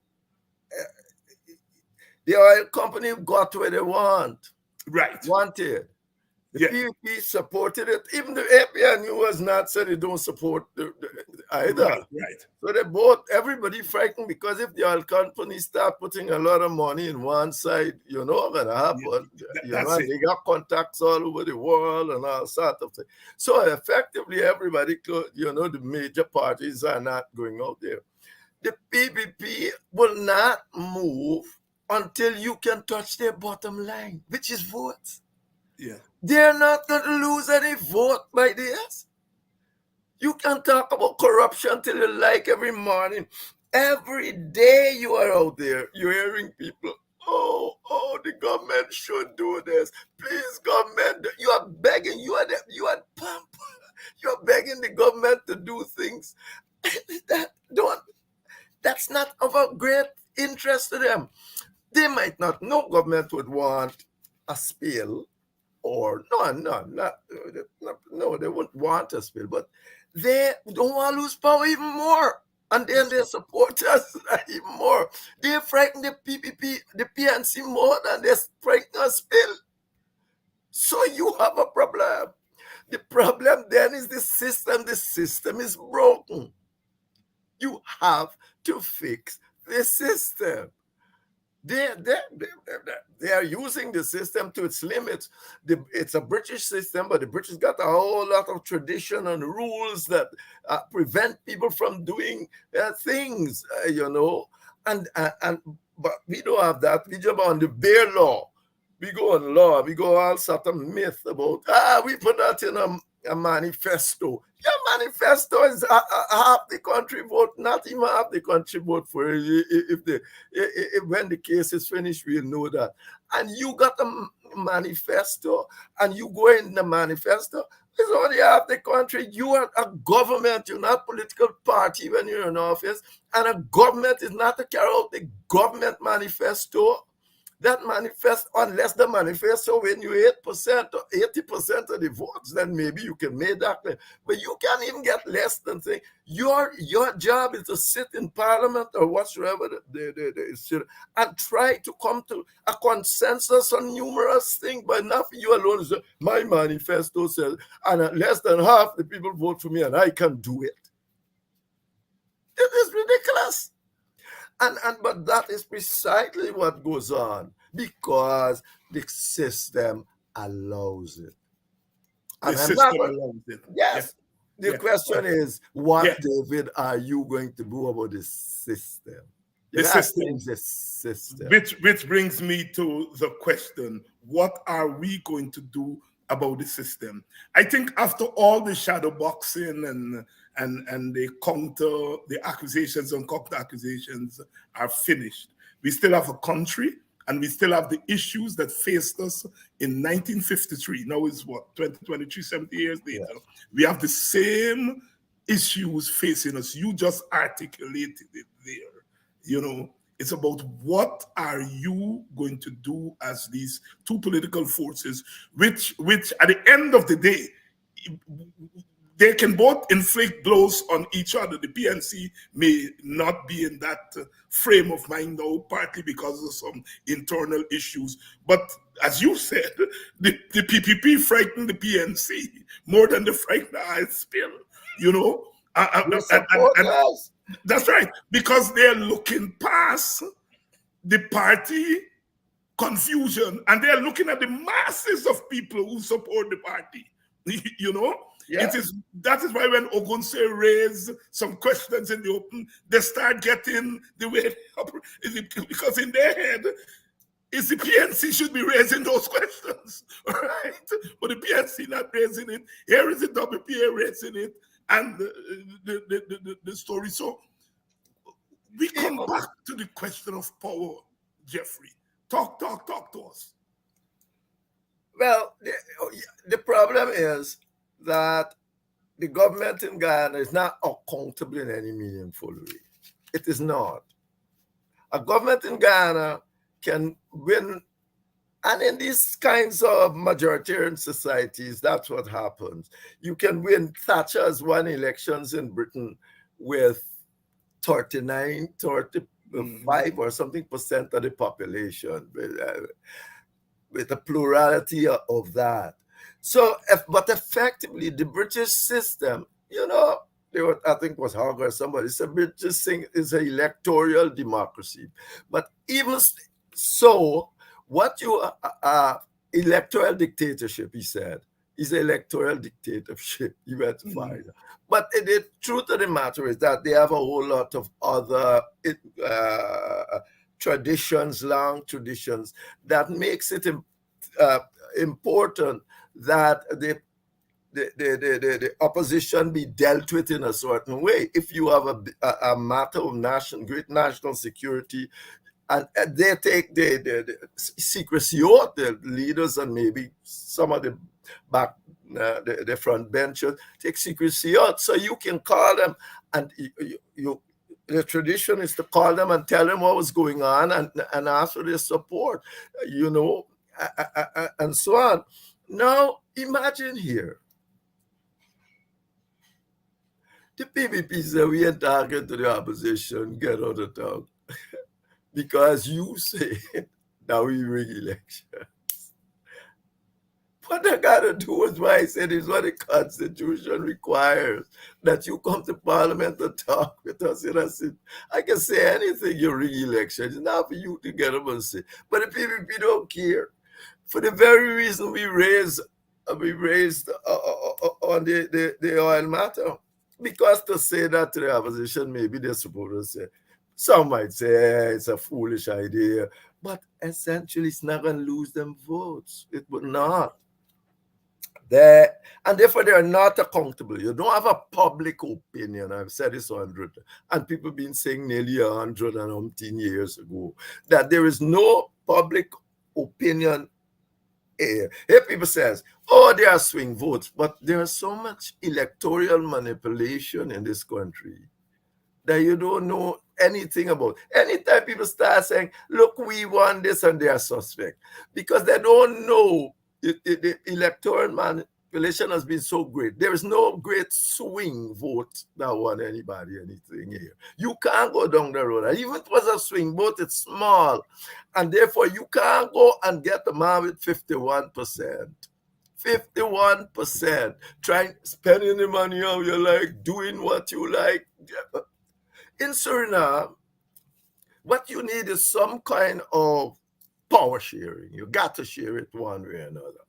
The oil company got where they wanted. The PVP supported it. Even the APNU was not said they don't support either. Right. So everybody frightened, because if the oil company start putting a lot of money in one side, what's going to happen. They got contacts all over the world and all sorts of things. So effectively, everybody, the major parties are not going out there. The PVP will not move until you can touch their bottom line, which is votes. Yeah. They're not going to lose any vote by this. You can talk about corruption till you like every morning. Every day you are out there, you're hearing people, oh, the government should do this. Please, government, you are begging, you're begging the government to do things. That's not of a great interest to them. They might not know government would want a spill, or they wouldn't want a spill, but they don't want to lose power even more. And then they support us even more. They frighten the PPP, the PNC more than they frighten a spill. So you have a problem. The problem then is the system. The system is broken. You have to fix the system. They are using the system to its limits. It's a British system, but the British got a whole lot of tradition and rules that prevent people from doing things, but we don't have that. We jump on the bare law. We go on law. We go all sort of myth about, we put that in a manifesto. Your manifesto is half the country vote, not even half the country vote for it. If when the case is finished, we'll know that. And you got a manifesto, and you go in the manifesto, it's only half the country. You are a government, you're not a political party when you're in office, and a government is not to carry out the government manifesto. that manifest, unless the manifesto win you 8% or 80% of the votes, then maybe you can make that claim. But you can't even get less than saying your job is to sit in parliament or whatsoever and try to come to a consensus on numerous things, but not for you alone. So my manifesto says, and less than half the people vote for me and I can do it. It is ridiculous. But that is precisely what goes on because the system allows it. And the system allows it. Yes. Yeah. The question is, what, David, are you going to do about the system? The system. Which brings me to the question, what are we going to do about the system? I think after all the shadow boxing and the accusations and counter accusations are finished, we still have a country and we still have the issues that faced us in 1953. Now it's what, 2023, 70 years later. Yes. We have the same issues facing us. You just articulated it there. You know, it's about what are you going to do as these two political forces, which at the end of the day, they can both inflict blows on each other. The PNC may not be in that frame of mind now, partly because of some internal issues. But as you said, the PPP frightened the PNC more than the frightened oil spill, you know. That's right, because they're looking past the party confusion and they're looking at the masses of people who support the party, you know. Yeah. That is why when Ogunse raised some questions in the open, they start getting the way up, because in their head, is the PNC should be raising those questions, right? But the PNC not raising it. Here is the WPA raising it, and the story. So we come back to the question of power, Jeffrey. Talk to us. Well, the problem is that the government in Guyana is not accountable in any meaningful way. It is not. A government in Guyana can win, and in these kinds of majoritarian societies, that's what happens. You can win. Thatcher's won elections in Britain with 35 or something percent of the population, with a plurality of that. So, but effectively, the British system, you know, I think it was Hogg or somebody said British thing is an electoral democracy. But even so, what you electoral dictatorship, he said, is electoral dictatorship. You had to find. But the truth of the matter is that they have a whole lot of other traditions, long traditions, that makes it important that the opposition be dealt with in a certain way. If you have a matter of great national security, and they take the secrecy oath, the leaders and maybe some of the the front benchers take secrecy oath, so you can call them, and the tradition is to call them and tell them what was going on and ask for their support, you know, and so on. Now, imagine here, the PPP said we ain't talking to the opposition, get out of town, because you say that we rig elections. What I gotta do is why I said is what the Constitution requires, that you come to Parliament to talk with us. I can say anything, you rig elections. It's not for you to get up and say. But the PPP don't care. For the very reason we raised on the oil matter. Because to say that to the opposition, maybe they're supposed to say, some might say it's a foolish idea, but essentially it's not going to lose them votes. It would not. And therefore they are not accountable. You don't have a public opinion. I've said this 100, and people have been saying nearly 110 years ago, that there is no public opinion. Here people says, oh, there are swing votes, but there's so much electoral manipulation in this country that you don't know anything about. Anytime people start saying, look, we won this and they are suspect, because they don't know the electoral manipulation has been so great. There is no great swing vote that won anybody anything here. You can't go down the road. And even if it was a swing vote, it's small. And therefore, you can't go and get a man with 51%. 51%. Trying, spending the money how you like, doing what you like. In Suriname, what you need is some kind of power sharing. You got to share it one way or another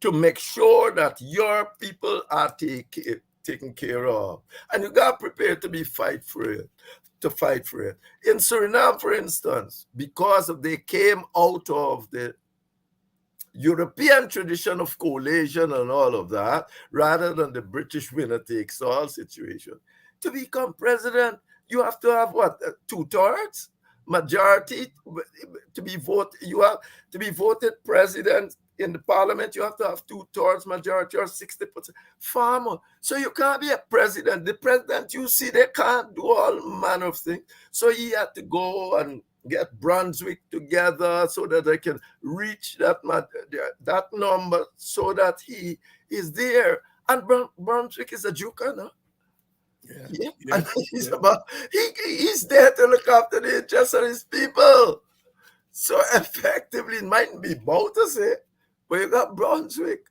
to make sure that your people are taken care of. And you got prepared to fight for it. In Suriname, for instance, because they came out of the European tradition of coalition and all of that, rather than the British winner-takes-all situation, to become president, you have to have what, 2/3 majority to be voted. You have to be voted president in the parliament. You have to have 2/3 majority or 60% farmer. So you can't be a president. The president, you see, they can't do all manner of things. So he had to go and get Brunswick together so that they can reach that number so that he is there. And Brunswick is a joker, no? Yeah. And he's there to look after the interests of his people. So effectively, it mightn't be both to say, but you got Brunswick,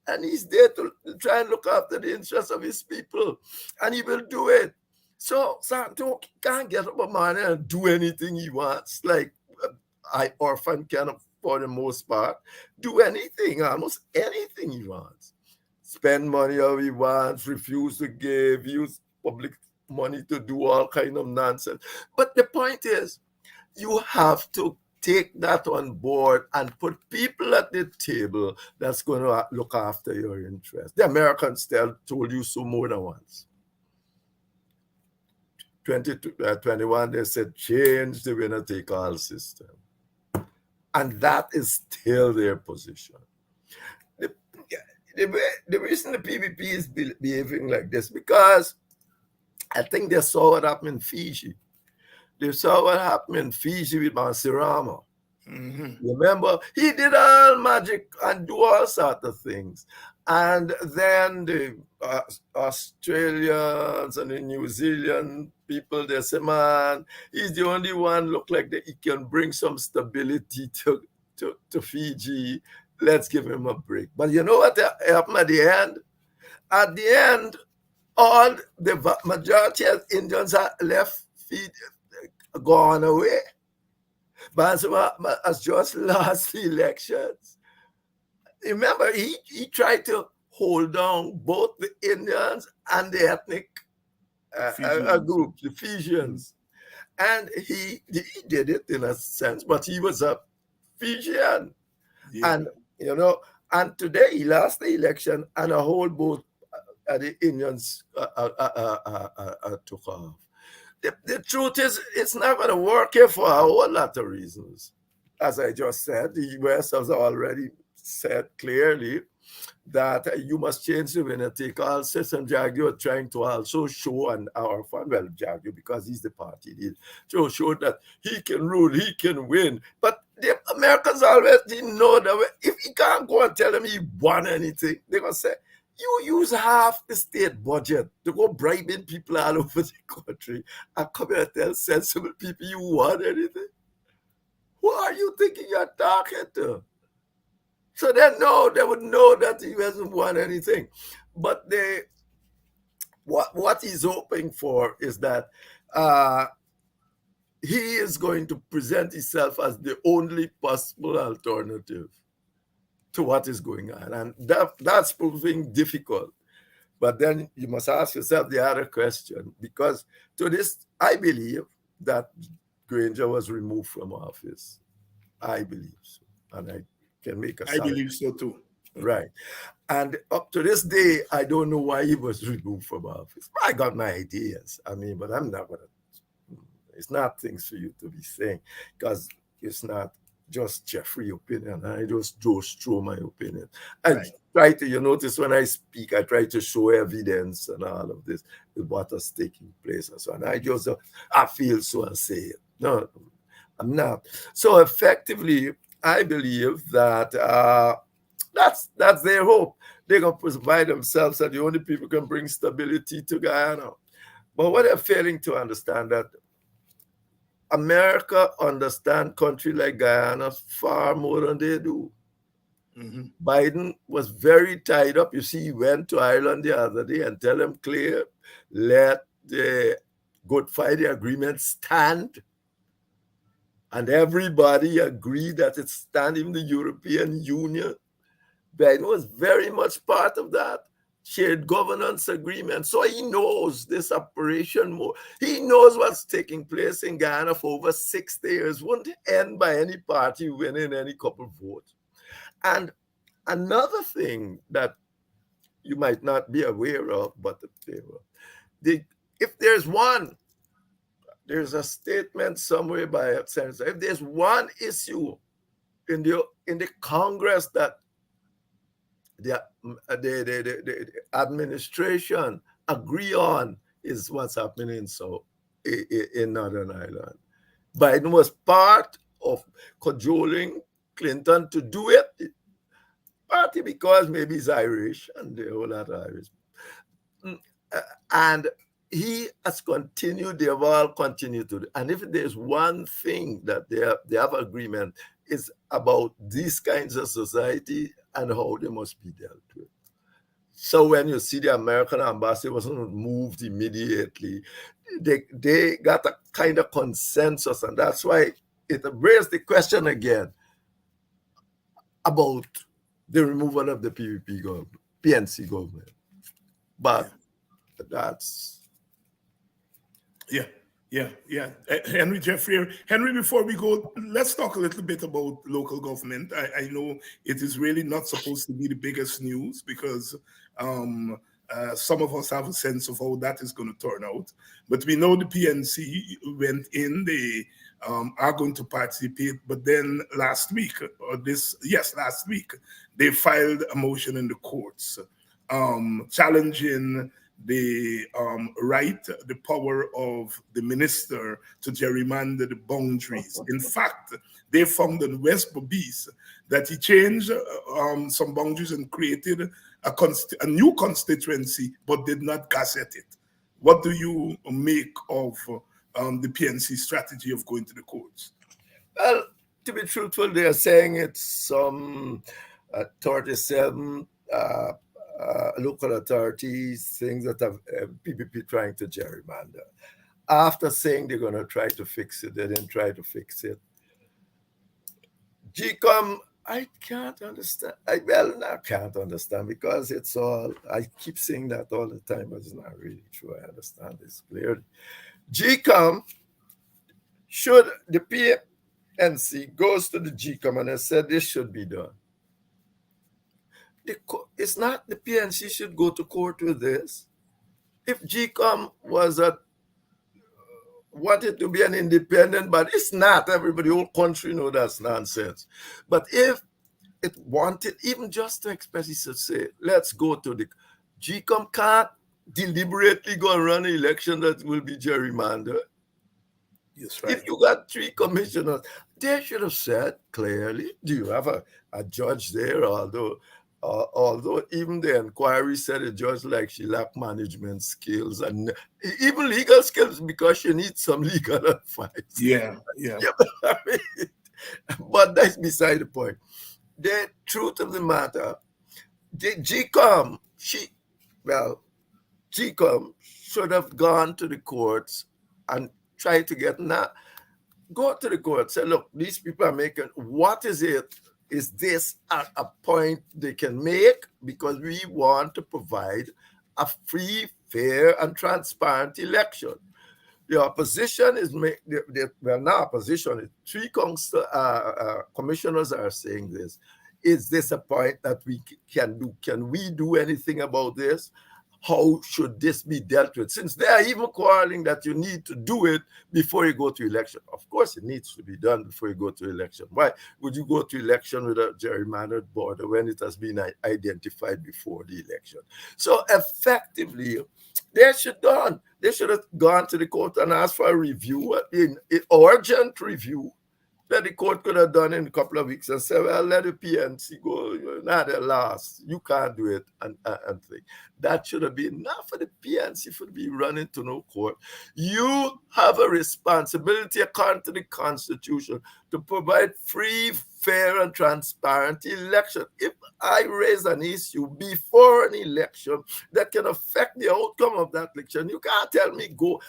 and he's there to try and look after the interests of his people, and he will do it. So Santo can't get up a man and do anything he wants, like orphan can, for the most part, do anything, almost anything he wants. Spend money how he wants, refuse to give, use public money to do all kind of nonsense. But the point is, you have to take that on board and put people at the table that's going to look after your interests. The Americans told you so more than once. 2021, they said, change the winner-take-all system. And that is still their position. The reason the PPP is behaving like this, because I think they saw what happened in Fiji. They saw what happened in Fiji with Mansirama. Mm-hmm. Remember, he did all magic and do all sorts of things. And then the Australians and the New Zealand people, they say, man, he's the only one look like that he can bring some stability to Fiji. Let's give him a break. But you know what happened at the end? At the end, all the majority of Indians are left Fiji, gone away. Bansima has just lost the elections. Remember, he tried to hold down both the Indians and the ethnic group, the Fijians. And he did it in a sense, but he was a Fijian. Yeah. And, you know, and today he lost the election and a whole boat the Indians took off. The truth is, it's not going to work here for a whole lot of reasons. As I just said, the US has already said clearly that you must change the winner-take-all system. Jagyo trying to also show, and our fan, well, Jagyo, because he's the party leader, to show that he can rule, he can win. But the Americans always didn't know that if he can't go and tell them he won anything, they're going to say, you use half the state budget to go bribing people all over the country and come here and tell sensible people you won anything. Who are you thinking you're talking to? So they would know that he hasn't won anything. But what he's hoping for is that he is going to present himself as the only possible alternative to what is going on. And that's proving difficult. But then you must ask yourself the other question, because to this, I believe that Granger was removed from office. I believe so. And I can make a I believe so too. Right. And up to this day, I don't know why he was removed from office. I got my ideas. I mean, but I'm not going to, it's not things for you to be saying, because it's not just Jeffrey's opinion. I just throw my opinion. I Right. try to, you notice when I speak, I try to show evidence and all of this with what is taking place and so on. I feel so and say it. No, I'm not. So effectively, I believe that that's their hope. They're going to provide themselves that the only people can bring stability to Guyana. But what they're failing to understand that America understand country like Guyana far more than they do. Mm-hmm. Biden was very tied up. You see, he went to Ireland the other day and tell them clear, let the Good Friday Agreement stand. And everybody agreed that it stand, even the European Union. Biden was very much part of that shared governance agreement. So he knows this operation more. He knows what's taking place in Guyana for over 60 years. Won't end by any party winning any couple votes. And another thing that you might not be aware of, but if there's a statement somewhere by a senator, if there's one issue in the Congress that the administration agree on, is what's happening in Northern Ireland. Biden was part of cajoling Clinton to do it, partly because maybe he's Irish and the whole lot of Irish. And he has continued, they have all continued to do. And if there's one thing that they have agreement, is about these kinds of society and how they must be dealt with. So when you see the American ambassador wasn't moved immediately, they got a kind of consensus, and that's why it raised the question again about the removal of the PNC government. But that's... Yeah. Henry Jeffrey. Henry, before we go, let's talk a little bit about local government. I know it is really not supposed to be the biggest news because some of us have a sense of how that is going to turn out. But we know the PNC went in, they are going to participate. But then last week, they filed a motion in the courts challenging the the power of the minister to gerrymander the boundaries. In fact, they found in West Berbice that he changed some boundaries and created a new constituency, but did not gazette it. What do you make of the PNC strategy of going to the courts? Well, to be truthful, they are saying it's some 37 local authorities, things that have PPP trying to gerrymander. After saying they're going to try to fix it, they didn't try to fix it. GCOM, I can't understand. I can't understand because it's all, I keep saying that all the time, but it's not really true. I understand this clearly. GCOM, should the PNC goes to the GCOM and has said this should be done. It's not the PNC should go to court with this. If GCOM wanted to be an independent, but it's not. Everybody, whole country know that's nonsense. But if it wanted, even just to express, it should say, let's go to the GCOM can't deliberately go and run an election that will be gerrymandered. Yes, right. If you got 3 commissioners, they should have said clearly, do you have a judge there, although even the inquiry said a judge like she lacked management skills and even legal skills because she needs some legal advice. Yeah. But that's beside the point. The truth of the matter, the GCOM should have gone to the courts and tried to go to the court, say, look, these people are making, what is it? Is this a point they can make? Because we want to provide a free, fair, and transparent election. The opposition is not opposition. 3 commissioners are saying this. Is this a point that we can do? Can we do anything about this? how should this be dealt with? Since they are even quarreling that you need to do it before you go to election. Of course, it needs to be done before you go to election. Why would you go to election with a gerrymandered border when it has been identified before the election? So effectively, they should have gone to the court and asked for a review, an urgent review, that the court could have done in a couple of weeks and say, well, let the PNC go, you're not the last, you can't do it, and think. That should have been enough for the PNC to be running to no court. You have a responsibility, according to the Constitution, to provide free, fair, and transparent election. If I raise an issue before an election that can affect the outcome of that election, you can't tell me go,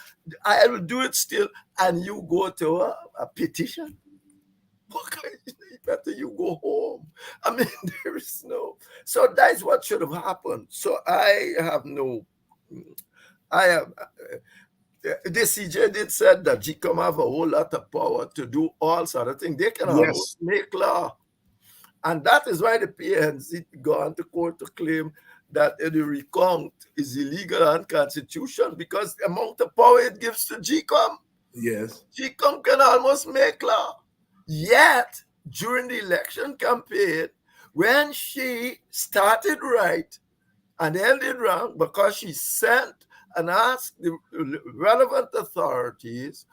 I will do it still, and you go to a petition. Okay, better you go home. I mean, there is no. So that's what should have happened. So the CJ did said that GCOM have a whole lot of power to do all sort of things. They can almost make law. And that is why the PNC gone to court to claim that the recount is illegal and unconstitutional, because the amount of power it gives to GCOM. Yes. GCOM can almost make law. Yet, during the election campaign, when she started right and ended wrong, because she sent and asked the relevant authorities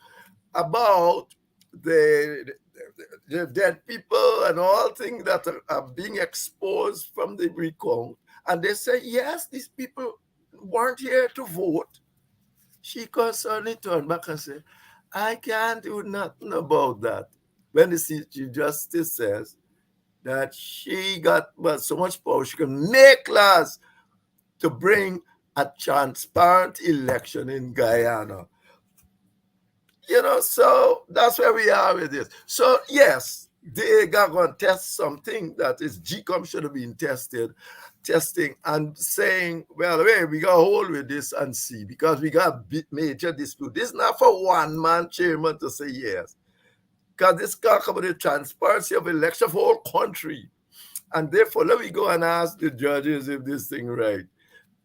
about the dead people and all things that are being exposed from the recount, and they say, yes, these people weren't here to vote, she constantly turned back and said, I can't do nothing about that. When the Chief Justice says that she got so much power, she can make laws to bring a transparent election in Guyana. So that's where we are with this. So yes, they got going to test something that is GCOM should have been testing and saying, well, wait, we got to hold with this and see, because we got major dispute. This is not for one-man chairman to say yes. Because this talk about the transparency of election for whole country. And therefore, let me go and ask the judges if this thing right.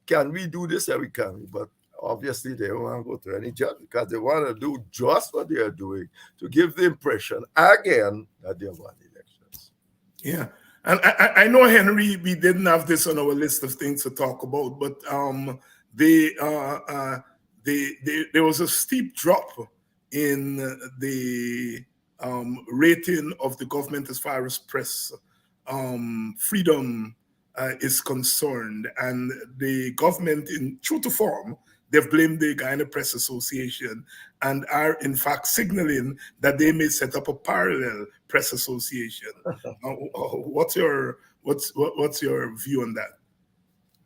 Can we do this? Yeah, we can. But obviously, they don't want to go to any judge because they want to do just what they are doing to give the impression, again, that they won elections. Yeah. And I know, Henry, we didn't have this on our list of things to talk about, but there was a steep drop in the rating of the government as far as press freedom is concerned. And the government, in true to form, they've blamed the Guyana Press Association and are in fact signaling that they may set up a parallel press association. What's your view on that?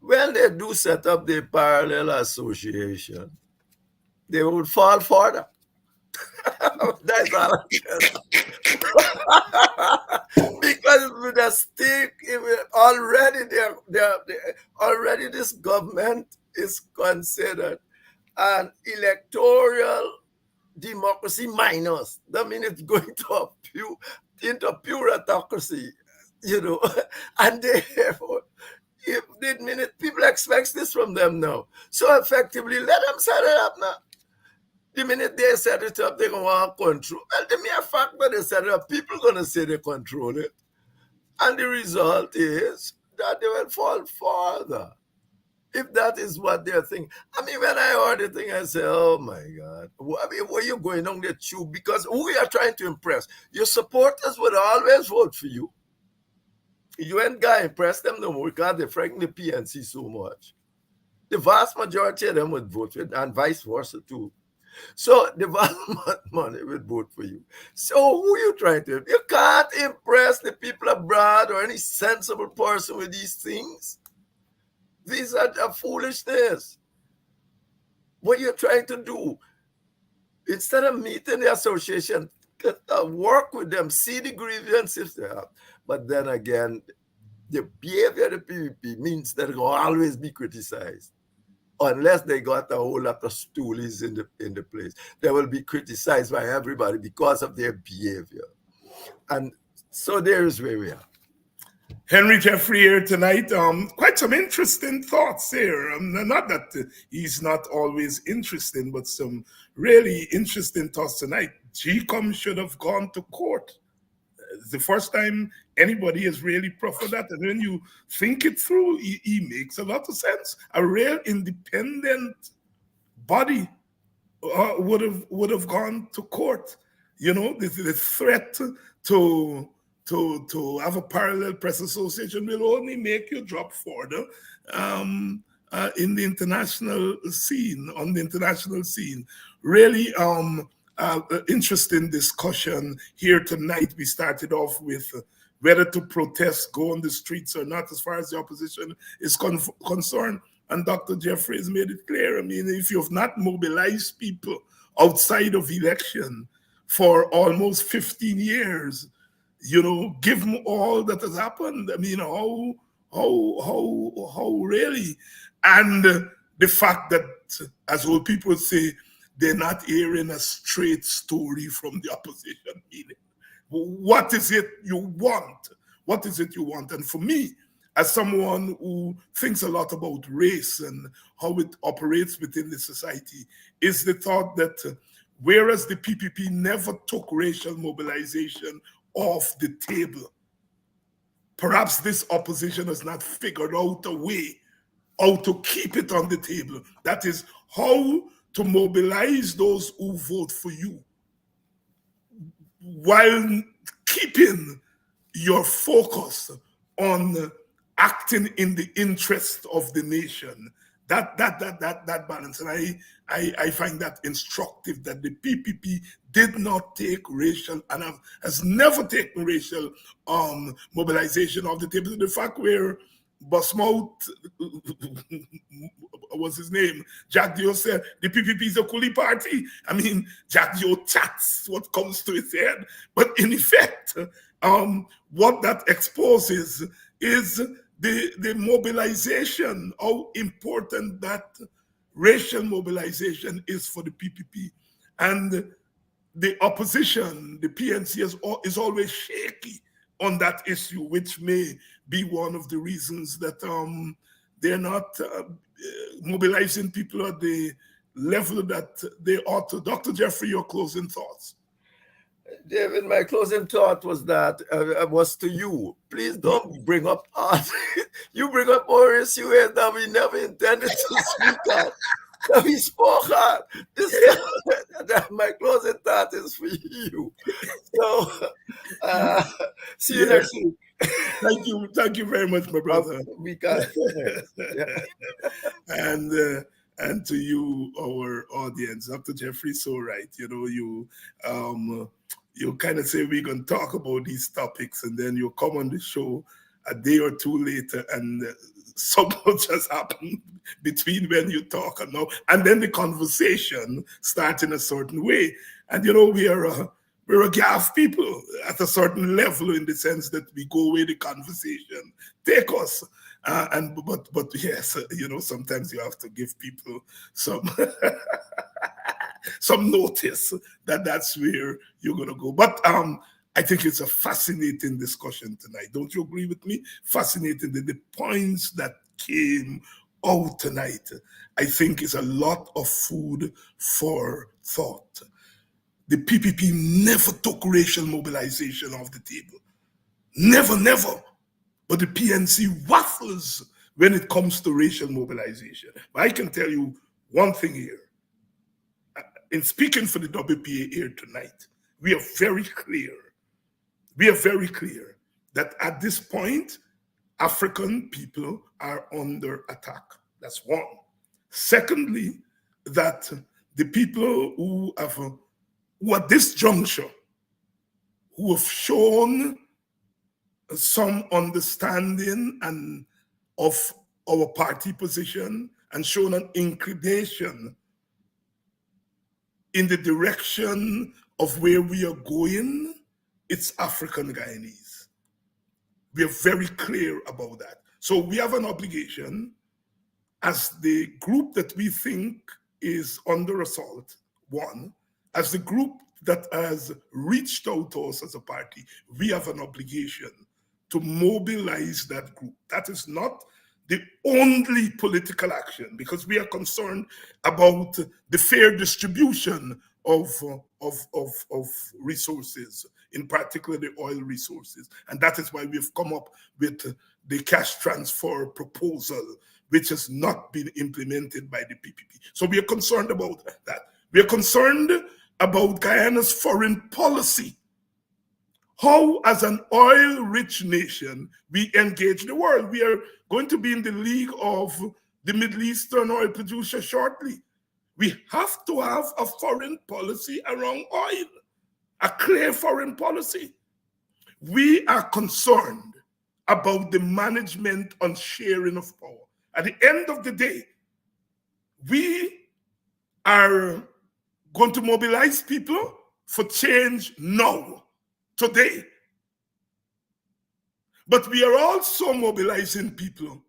When they do set up the parallel association, they would fall further. That's all I can. Because with a stick, already this government is considered an electoral democracy minus. That means it's going into pure autocracy, and therefore, people expect this from them now. So effectively, let them set it up now. The minute they set it up, they're going to want to control. Well, the mere fact that they set it up, people are going to say they control it. And the result is that they will fall further. If that is what they're thinking. I mean, when I heard the thing, I said, oh my God. I mean, where you going on the tube? Because who you are trying to impress? Your supporters would always vote for you. You ain't going to impress them no more because they frighten the PNC so much. The vast majority of them would vote for it, and vice versa too. So the vast money would vote for you. So who are you trying to? You can't impress the people abroad or any sensible person with these things. These are foolishness. What you're trying to do, instead of meeting the association, work with them, see the grievances they have. But then again, the behavior of the PVP means that it will always be criticized. Unless they got a whole lot of stoolies in the place. They will be criticized by everybody because of their behavior. And so there is where we are. Henry Jeffrey here tonight. Quite some interesting thoughts here. Not that he's not always interesting, but some really interesting thoughts tonight. GCOM should have gone to court. It's the first time anybody has really proffered that. And when you think it through, he makes a lot of sense. A real independent body would have gone to court. You know, the threat to have a parallel press association will only make you drop further in the international scene, on the international scene. Really interesting discussion here tonight. We started off with whether to protest, go on the streets or not, as far as the opposition is concerned. And Dr. Jeffrey has made it clear. I mean, if you've not mobilized people outside of election for almost 15 years, you know, given all that has happened, I mean, how really? And the fact that, as old people say, they're not hearing a straight story from the opposition. Meaning, what is it you want? What is it you want? And for me, as someone who thinks a lot about race and how it operates within the society, is the thought that whereas the PPP never took racial mobilization off the table, perhaps this opposition has not figured out a way how to keep it on the table. That is, how to mobilize those who vote for you while keeping your focus on acting in the interest of the nation. That balance, and I find that instructive, that the PPP did not take racial and has never taken racial mobilization off the table. The fact where Busmouth, what's his name, Jack Dio said the PPP is a coolie party. I mean, Jack Dio chats what comes to his head, but in effect, what that exposes is the mobilization, how important that racial mobilization is for the PPP. And the opposition, the PNC, is always shaky on that issue, which may be one of the reasons that they're not mobilizing people at the level that they ought to. Dr. Jeffrey, your closing thoughts. David, my closing thought was that was to you. Please don't bring up art. You bring up more issues that we never intended to speak on. That we spoke on. My closing thought is for you. So, see you next week. Thank you very much, my brother. We got and to you, our audience, Dr. Jeffrey, so right. You know, you kind of say we're going to talk about these topics, and then you come on the show a day or two later, and something just happened between when you talk and now, and then the conversation starts in a certain way. And you know, we're a gaff people at a certain level, in the sense that we go where the conversation take us. But yes, you know, sometimes you have to give people some some notice that that's where you're going to go. But I think it's a fascinating discussion tonight. Don't you agree with me? Fascinating. The points that came out tonight, I think, is a lot of food for thought. The PPP never took racial mobilization off the table. Never. But the PNC waffles when it comes to racial mobilization. But I can tell you one thing here. In speaking for the WPA here tonight, we are very clear. We are very clear that at this point, African people are under attack. That's one. Secondly, that the people who at this juncture, who have shown some understanding and of our party position and shown an inclination in the direction of where we are going, it's African Guyanese. We are very clear about that. So we have an obligation as the group that we think is under assault, one, as the group that has reached out to us as a party, we have an obligation to mobilize that group. That is not the only political action, because we are concerned about the fair distribution of resources, in particular the oil resources. And that is why we've come up with the cash transfer proposal, which has not been implemented by the PPP. So we are concerned about that. We are concerned about Guyana's foreign policy. How, as an oil-rich nation, we engage the world. We are going to be in the league of the Middle Eastern oil producers shortly. We have to have a foreign policy around oil, a clear foreign policy. We are concerned about the management and sharing of power. At the end of the day, we are going to mobilize people for change now, today. But we are also mobilizing people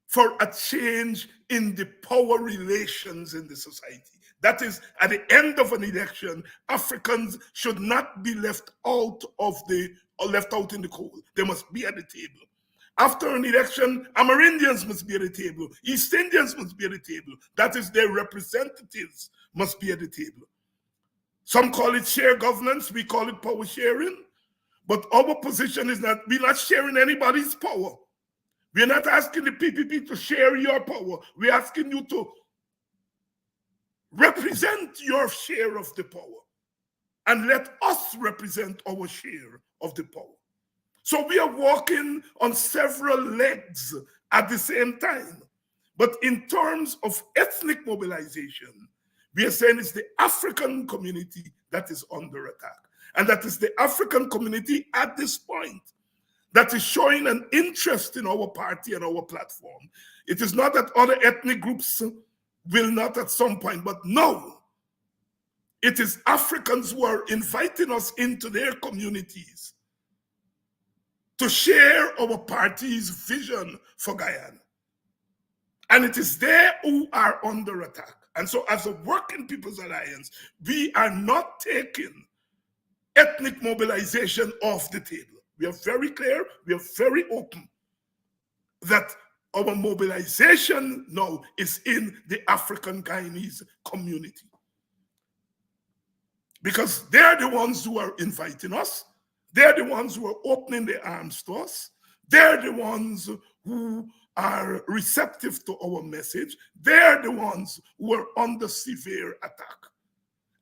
for a change in the power relations in the society. That is, at the end of an election, Africans should not be left out in the cold. They must be at the table. After an election, Amerindians must be at the table. East Indians must be at the table. That is, their representatives must be at the table. Some call it share governance, we call it power sharing. But our position is that we're not sharing anybody's power. We're not asking the PPP to share your power. We're asking you to represent your share of the power and let us represent our share of the power. So we are walking on several legs at the same time. But in terms of ethnic mobilization, we are saying it's the African community that is under attack. And that is the African community at this point that is showing an interest in our party and our platform. It is not that other ethnic groups will not at some point, but no. It is Africans who are inviting us into their communities to share our party's vision for Guyana. And it is they who are under attack. And so as a Working People's Alliance, we are not taking ethnic mobilization off the table. We are very clear, we are very open that our mobilization now is in the African Guyanese community. Because they're the ones who are inviting us, they're the ones who are opening their arms to us, they're the ones who are receptive to our message, they're the ones who are under severe attack.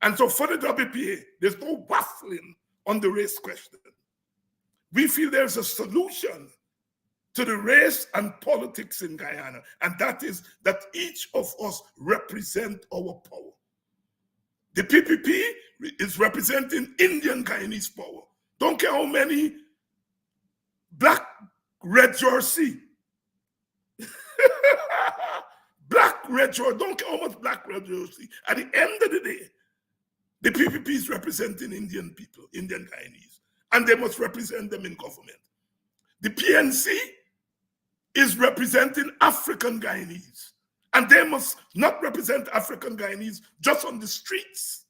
And so for the WPA, there's no waffling on the race question. We feel there's a solution to the race and politics in Guyana, and that is that each of us represent our power. The PPP is representing Indian Guyanese power. Don't care how many black red jersey, black red jersey, don't care how much black red jersey. At the end of the day, the PPP is representing Indian people, Indian Guyanese, and they must represent them in government. The PNC is representing African Guyanese, and they must not represent African Guyanese just on the streets.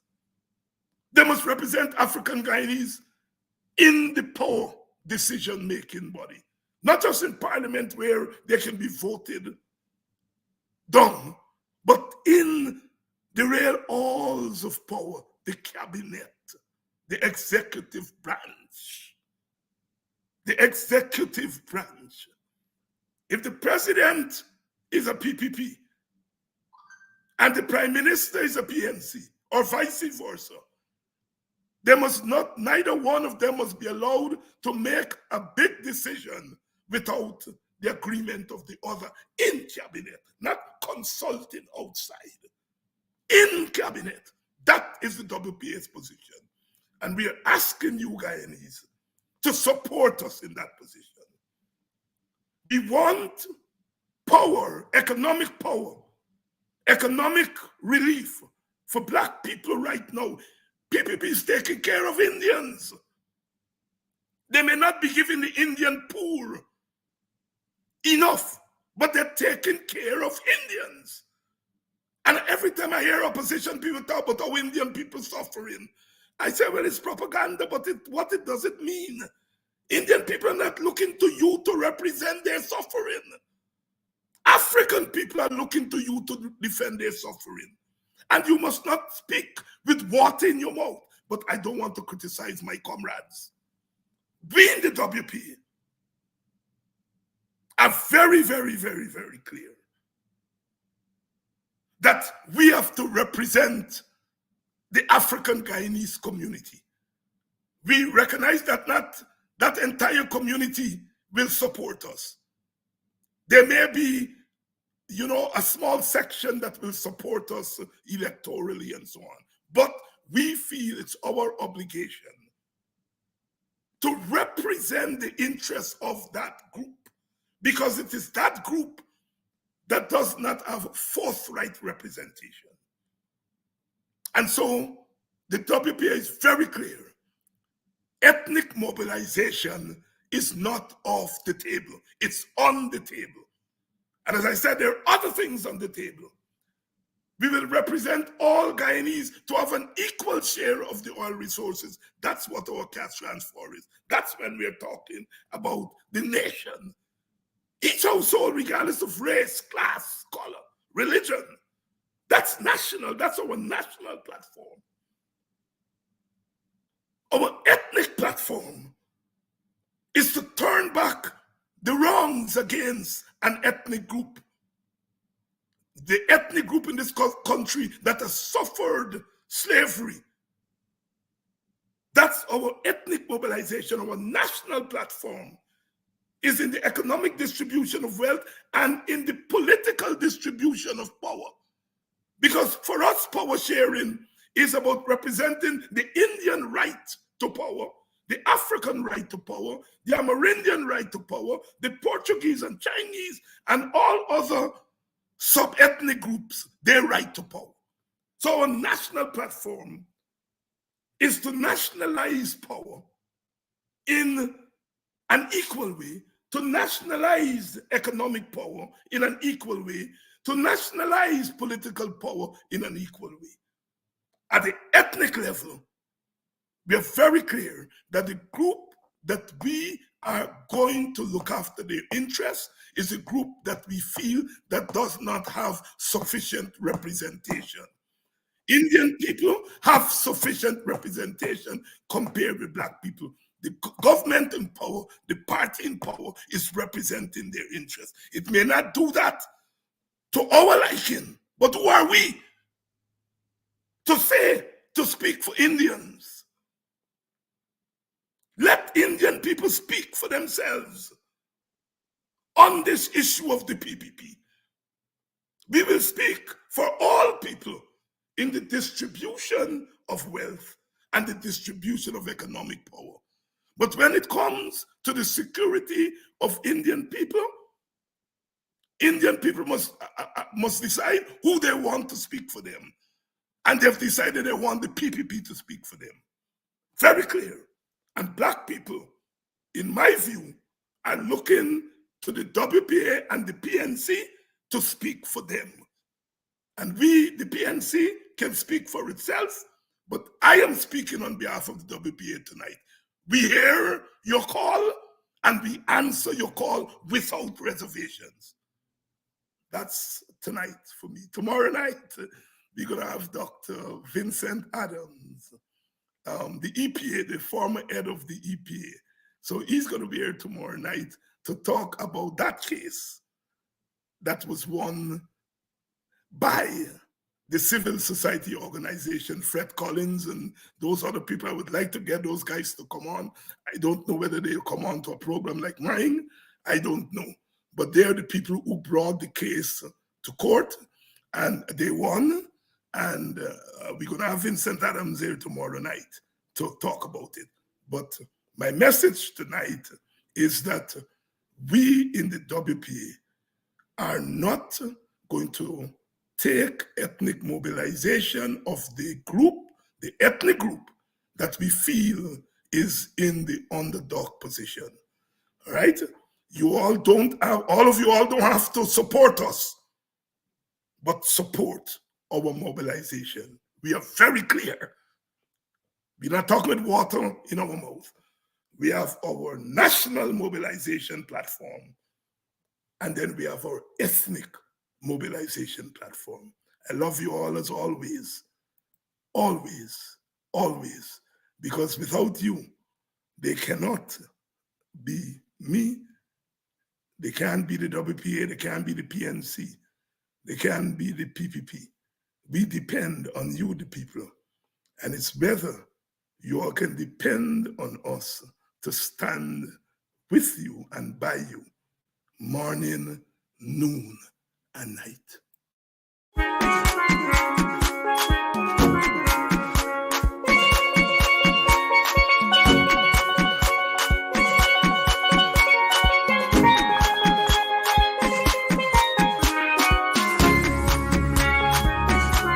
They must represent African Guyanese in the power decision-making body, not just in parliament where they can be voted down, but in the real halls of power, the cabinet, the executive branch. The executive branch. If the president is a PPP and the prime minister is a PNC, or vice versa, they must not, neither one of them must be allowed to make a big decision without the agreement of the other in cabinet, not consulting outside. In cabinet. That is the WPA's position. And we are asking you Guyanese to support us in that position. We want power, economic relief for black people right now. PPP is taking care of Indians. They may not be giving the Indian poor enough, but they're taking care of Indians. And every time I hear opposition people talk about how Indian people suffering, I say, well, it's propaganda, but what does it mean? Indian people are not looking to you to represent their suffering. African people are looking to you to defend their suffering. And you must not speak with water in your mouth. But I don't want to criticize my comrades. We in the WP are very, very, very, very clear that we have to represent the African Guyanese community. We recognize that not that entire community will support us. There may be, a small section that will support us electorally and so on. But we feel it's our obligation to represent the interests of that group, because it is that group that does not have forthright representation. And so the WPA is very clear. Ethnic mobilization is not off the table. It's on the table. And as I said, there are other things on the table. We will represent all Guyanese to have an equal share of the oil resources. That's what our cash transfer is. That's when we're talking about the nation. Each household, regardless of race, class, color, religion. That's national. That's our national platform. Our ethnic platform is to turn back the wrongs against an ethnic group. The ethnic group in this country that has suffered slavery. That's our ethnic mobilization. Our national platform is in the economic distribution of wealth and in the political distribution of power. Because for us, power sharing is about representing the Indian right to power, the African right to power, the Amerindian right to power, the Portuguese and Chinese, and all other sub-ethnic groups, their right to power. So our national platform is to nationalize power in an equal way, to nationalize economic power in an equal way, to nationalize political power in an equal way. At the ethnic level, we are very clear that the group that we are going to look after their interests is a group that we feel that does not have sufficient representation. Indian people have sufficient representation compared with Black people. The government in power, the party in power is representing their interests. It may not do that to our liking, but who are we to speak for Indians? Let Indian people speak for themselves on this issue of the PPP. We will speak for all people in the distribution of wealth and the distribution of economic power. But when it comes to the security of Indian people must decide who they want to speak for them. And they've decided they want the PPP to speak for them. Very clear. And Black people, in my view, are looking to the WPA and the PNC to speak for them. And we, the PNC, can speak for itself, but I am speaking on behalf of the WPA tonight. We hear your call and we answer your call without reservations. That's tonight for me. Tomorrow night, we're going to have Dr. Vincent Adams, the EPA, the former head of the EPA. So he's going to be here tomorrow night to talk about that case that was won by the civil society organization, Fred Collins, and those other people. I would like to get those guys to come on. I don't know whether they'll come on to a program like mine. I don't know. But they're the people who brought the case to court, and they won. And we're going to have Vincent Adams here tomorrow night to talk about it. But my message tonight is that we in the WPA are not going to take ethnic mobilization of the group, the ethnic group that we feel is in the underdog position. All right? All of you all don't have to support us, but support our mobilization. We are very clear. We're not talking with water in our mouth. We have our national mobilization platform, and then we have our ethnic mobilization platform. I love you all as always, always, always, because without you, they cannot be me, they can't be the WPA, they can't be the PNC, they can't be the PPP. We depend on you, the people, and it's better you all can depend on us to stand with you and by you, morning, noon, and night.